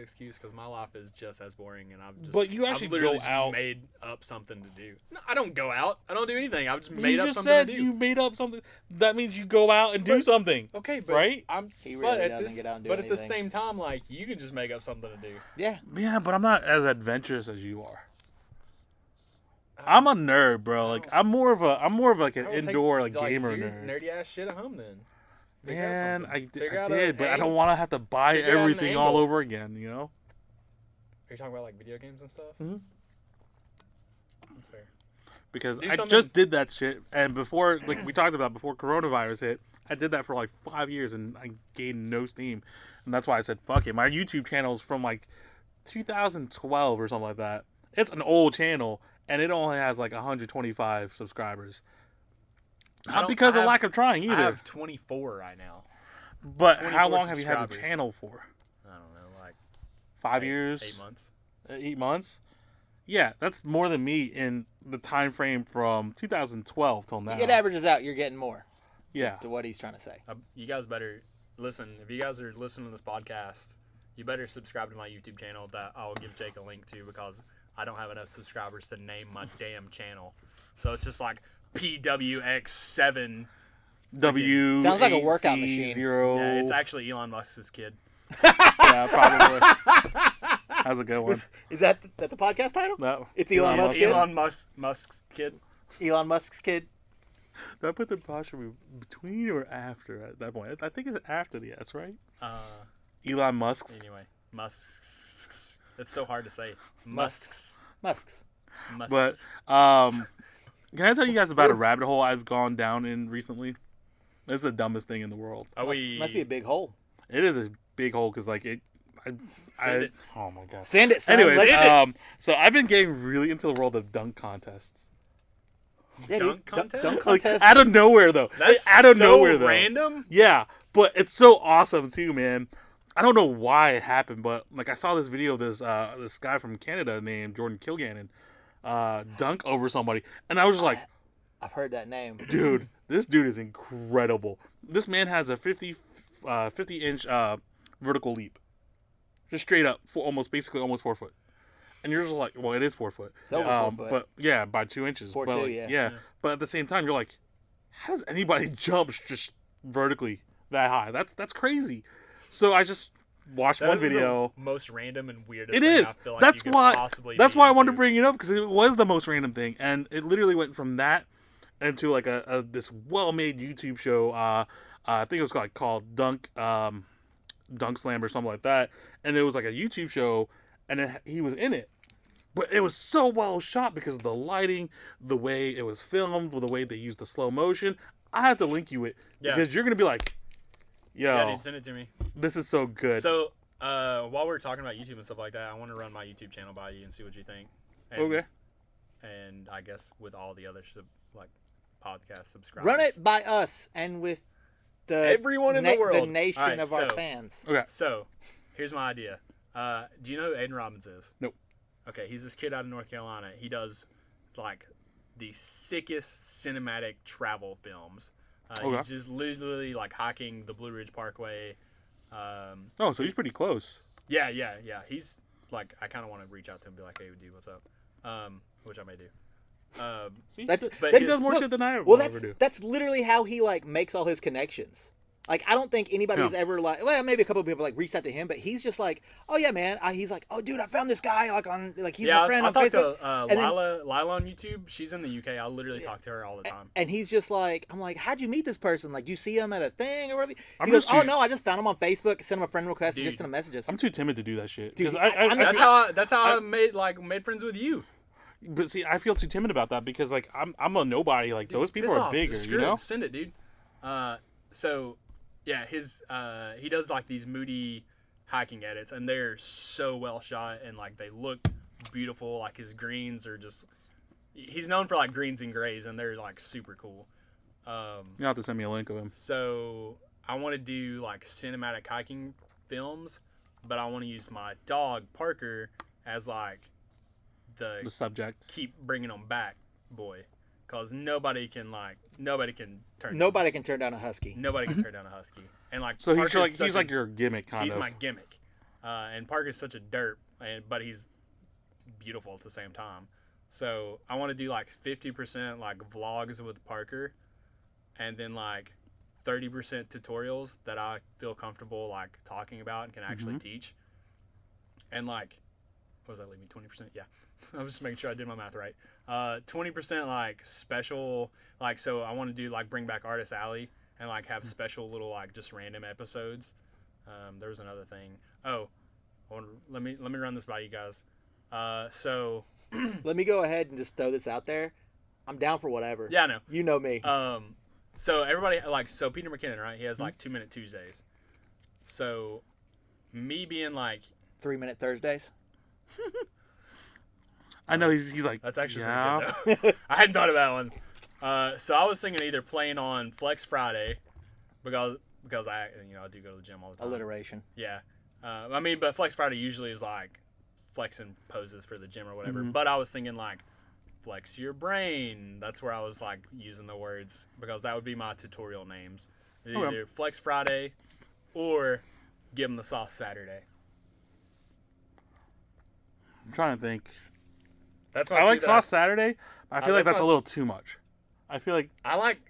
excuse because my life is just as boring, and But you actually go out. Made up something to do. No, I don't go out. I don't do anything. I've just made up something to do. You just said you made up something. That means you go out and do something. Okay, but right? He really doesn't get out and do anything. But at the same time, like, you can just make up something to do. Yeah. Yeah, but I'm not as adventurous as you are. I'm a nerd, bro. Like I'm more of like an indoor gamer nerd. Nerdy ass shit at home then. Man, I did, but I don't want to have to buy everything all over again, you know? Are you talking about, like, video games and stuff? Mm-hmm. That's fair. Because I just did that shit, and before, like we talked about, before coronavirus hit, I did that for, like, 5 years, and I gained no steam. And that's why I said, fuck it. My YouTube channel is from, like, 2012 or something like that. It's an old channel, and it only has like 125 subscribers. Not because of lack of trying either. I have 24 right now. But how long have you had the channel for? I don't know, like 5 years? 8 months. 8 months? Yeah, that's more than me in the time frame from 2012 till now. It averages out. You're getting more. Yeah. To what he's trying to say. You guys better listen. If you guys are listening to this podcast, you better subscribe to my YouTube channel that I'll give Jake a link to because I don't have enough subscribers to name my damn channel. So it's just like PWX7 W. Sounds like a workout machine. Yeah, it's actually Elon Musk's kid. Yeah, probably. That's a good one. Is that the podcast title? No. It's Elon Musk's kid? Elon Musk's kid. Elon Musk's kid. Did I put the apostrophe between or after at that point? I think it's after the S, right? Elon Musk's. Anyway, Musk's. It's so hard to say. Musk's. But can I tell you guys about a rabbit hole I've gone down in recently? It's the dumbest thing in the world. Must be a big hole. It is a big hole because like it. Send it. Oh my god. Send it. Son. Anyways, so I've been getting really into the world of dunk contests. Yeah, Dunk contest? Dunk Like, contest. out of nowhere though. That's out of so nowhere though. random. Yeah, but it's so awesome too, man. I don't know why it happened, but like I saw this video of this guy from Canada named Jordan Kilgannon dunk over somebody, and I was just like, I've heard that name. dude, this dude is incredible. This man has a 50 inch vertical leap, just straight up, for almost 4 foot. And you're just like, well, it is 4 foot. It's over 4 foot. But yeah, by 2 inches. 4'2", but like, yeah. But at the same time, you're like, how does anybody jump just vertically that high? That's crazy. So I just watched one video. The most random and weirdest. It thing is. I feel like That's you could why. possibly That's be why I wanted to into. bring it up because it was the most random thing, and it literally went from that into like this well-made YouTube show. I think it was called Dunk Slam or something like that, and it was like a YouTube show, and he was in it. But it was so well shot because of the lighting, the way it was filmed, the way they used the slow motion. I have to link you it because you're gonna be like, "Yo, Yeah, dude, send it to me. this is so good." So, while we're talking about YouTube and stuff like that, I want to run my YouTube channel by you and see what you think. And, Okay. And I guess with all the other podcast subscribers, Run it by us and with everyone in the world, the nation All right, of our fans. Okay. So, here's my idea. Do you know who Aiden Robbins is? Nope. Okay, he's this kid out of North Carolina. He does like the sickest cinematic travel films. He's just literally like hiking the Blue Ridge Parkway. Oh, so he's pretty close. Yeah. He's like, I kind of want to reach out to him and be like, "Hey, dude, what's up?" Which I may do. See, That's he does more shit than I Well, ever do. that's literally how he like makes all his connections. Like, I don't think anybody's ever like, well, maybe a couple of people like reached out to him, but he's just like, oh yeah, man. He's like, oh dude, I found this guy he's my friend on Facebook. I talked to Lila on YouTube. She's in the UK. I literally talk to her all the time. And he's just like, I'm like, how'd you meet this person? Like, do you see him at a thing or whatever? He goes, oh no, I just found him on Facebook, sent him a friend request, and just sent him messages. I'm too timid to do that shit. Dude, That's how I made friends with you. But see, I feel too timid about that because like I'm a nobody. Like those people are bigger, you know. Send it, dude. So. Yeah, he does like these moody hiking edits, and they're so well shot, and like they look beautiful. Like his greens are just, he's known for like greens and grays, and they're like super cool. You have to send me a link of him. So I want to do like cinematic hiking films, but I want to use my dog Parker as like the subject. Keep bringing them back, boy. Because nobody can turn down a husky. Nobody can turn down a husky. And like, so he's like your gimmick kind of. He's my gimmick. And Parker's such a derp, but he's beautiful at the same time. So I want to do like 50% like vlogs with Parker, and then like 30% tutorials that I feel comfortable like talking about and can actually teach. And like, what does that leave me? 20%? Yeah. I was just making sure I did my math right. 20% like special, like, so I want to do like bring back Artist Alley and like have special little like just random episodes. There was another thing. Let me run this by you guys. So let me go ahead and just throw this out there. I'm down for whatever. Yeah, I know. You know me. So everybody so Peter McKinnon, right? He has like 2-minute Tuesdays. So me being like 3-minute Thursdays. I know he's like. That's actually yeah. pretty good, though. I hadn't thought of that one. So I was thinking either playing on Flex Friday, because I do go to the gym all the time. Alliteration. Yeah. I mean, but Flex Friday usually is like flexing poses for the gym or whatever. Mm-hmm. But I was thinking like flex your brain. That's where I was like using the words, because that would be my tutorial names. Either Flex Friday or Give 'em the Sauce Saturday. I'm trying to think. That's I like Sauce Saturday. I feel like that's a little too much. I feel like I like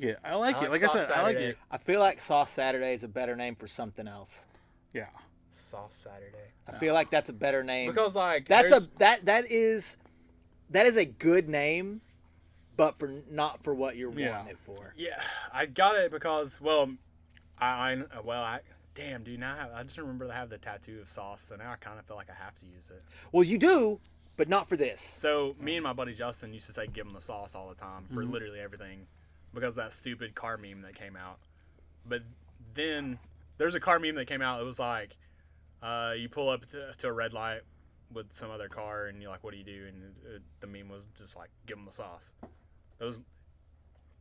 it. I like it. Like I said, I like it. I feel like Sauce Saturday is a better name for something else. Yeah. Sauce Saturday. I feel like that's a better name. Because like that is a good name, but not for what you're wanting it for. Yeah, I got it because damn dude, now I just remember I have the tattoo of Sauce, so now I kind of feel like I have to use it. Well, you do, but not for this. So me and my buddy Justin used to say "Give 'em the sauce" all the time for literally everything, because of that stupid car meme that came out. But then there's a car meme that came out. It was like, you pull up to a red light with some other car, and you're like, "What do you do?" And the meme was just like, "Give 'em the sauce."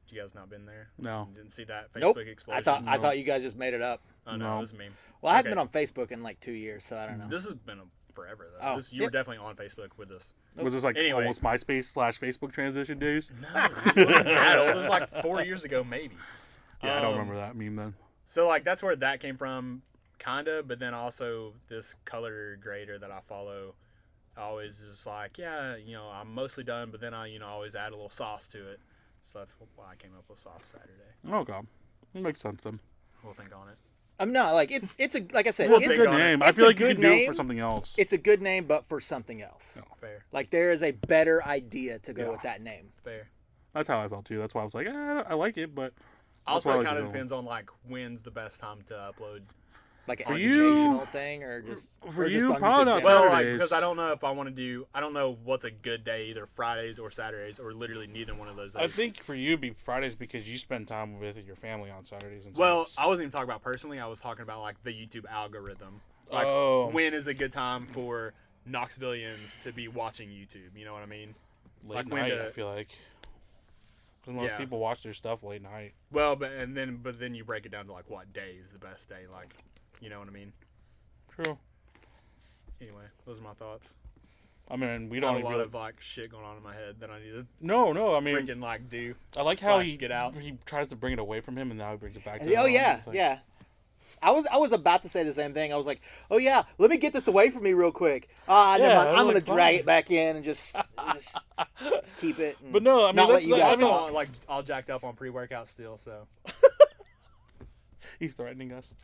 You guys not been there? No. Didn't see that Facebook Nope. explosion? I thought you guys just made it up. Oh no, it was a meme. Well, I haven't been on Facebook in like 2 years, so I don't know. This has been forever though. Oh, You were definitely on Facebook with us. Was this like Anyway. almost MySpace / Facebook transition days? No, it wasn't that old. It was like 4 years ago, maybe. Yeah, I don't remember that meme then. So like that's where that came from, kinda. But then also this color grader that I follow, I always just like, I'm mostly done, but then I always add a little sauce to it. So that's why I came up with Sauce Saturday. Okay, that makes sense then. We'll think on it. I'm not like it's a like I said, Well, it's it's a a name. I it's feel a like you good can do it name. for something else. It's a good name, but for something else. Fair. Like there is a better idea to go with that name. Fair. That's how I felt too. That's why I was like, I like it, but Also, it kind of depends on like when's the best time to upload. Like an For educational you- thing, or just for or just you, on probably YouTube not channel? Well, like, Saturdays. because I don't know if I want to do. I don't know what's a good day, either Fridays or Saturdays, or literally neither one of those days. I think for you, it'd be Fridays because you spend time with your family on Saturdays and Well, Sundays. I wasn't even talking about personally. I was talking about like the YouTube algorithm. Like when is a good time for Knoxvillians to be watching YouTube? You know what I mean? late like night, I feel like. Because most people watch their stuff late night. Well, but then you break it down to like what day is the best day? Like, you know what I mean? True. Anyway, those are my thoughts. I mean, we I don't have a lot really... of like shit going on in my head that I need to No, I mean... freaking like do. I like how / get out. he tries to bring it away from him, and now he brings it back to him. Oh yeah, It's like, yeah. I was about to say the same thing. I was like, oh yeah, let me get this away from me real quick. Never Yeah, mind. I'm I'm like, gonna drag fine. it back in and just keep it. And But no, I mean, not let that's- you guys I mean, talk. Like all jacked up on pre-workout still. So He's threatening us.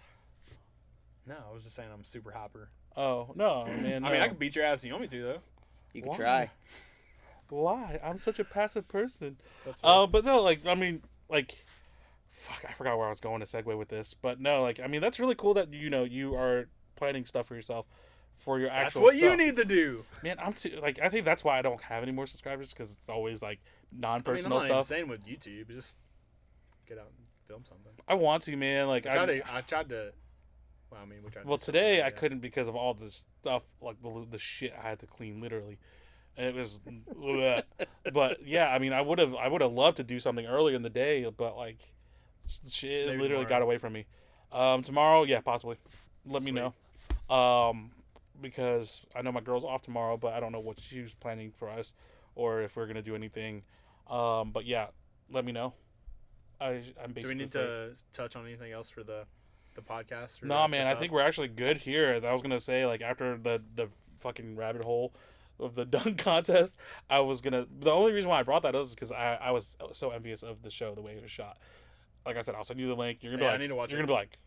no, I was just saying I'm super hyper. Oh, no, man. I mean, I can beat your ass if you want me to though. You can Why? try. Why? I'm such a passive person. That's fair. But no, like, I mean, like, fuck, I forgot where I was going to segue with this. But no, like, I mean, that's really cool that, you are planning stuff for yourself for your That's actual what you stuff. need to do. Man, I think that's why I don't have any more subscribers, because it's always, like, I mean, I'm non-personal not even stuff. saying with YouTube, just get out and film something. I want to, man. Like, I tried to. Well, I mean, we tried. Well, to do something, today I yeah. couldn't because of all the stuff, like the shit I had to clean, literally. And it was, bleh. But yeah, I mean, I would have loved to do something earlier in the day, but like, shit Maybe literally tomorrow. got away from me. Tomorrow, yeah, possibly. Let me Sweet. know. Because I know my girl's off tomorrow, but I don't know what she was planning for us, or if we're gonna do anything. But yeah, let me know. I'm basically. Do we need to touch on anything else for the podcast? Or No, wrap man, this I up? think we're actually good here. I was gonna say, like, after the fucking rabbit hole of the dunk contest, I was gonna. The only reason why I brought that up is because I was so envious of the show, the way it was shot. Like I said, I'll send you the link. You're gonna Yeah, be I like, need to watch you're it. gonna be like,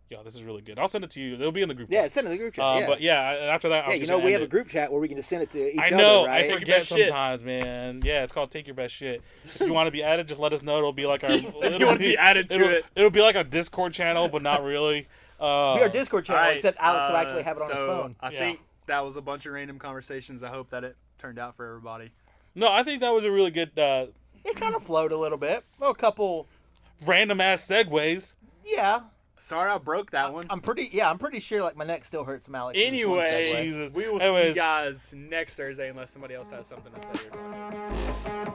yo, this is really good. I'll send it to you. It'll be in the group. Yeah, chat. send it to the group chat. Yeah, But yeah, after that, I yeah. was You just know, gonna we end have a it. group chat where we can just send it to each I other, know. right? I your forget best shit. sometimes, man. Yeah, it's called Take Your Best Shit. If you want to be added, just let us know. It'll be like our. If you want to be added to it. It'll be like a Discord channel, but not really. We are Discord channel, Alright, except Alex will actually have it on his so phone. I Yeah. think that was a bunch of random conversations. I hope that it turned out for everybody. No, I think that was a really good It kind of flowed a little bit. Well, a couple. random ass segues. Yeah. Sorry, I broke that one. I'm pretty sure like my neck still hurts from Alex. Anyway, Jesus. we will see you guys next Thursday unless somebody else has something to say.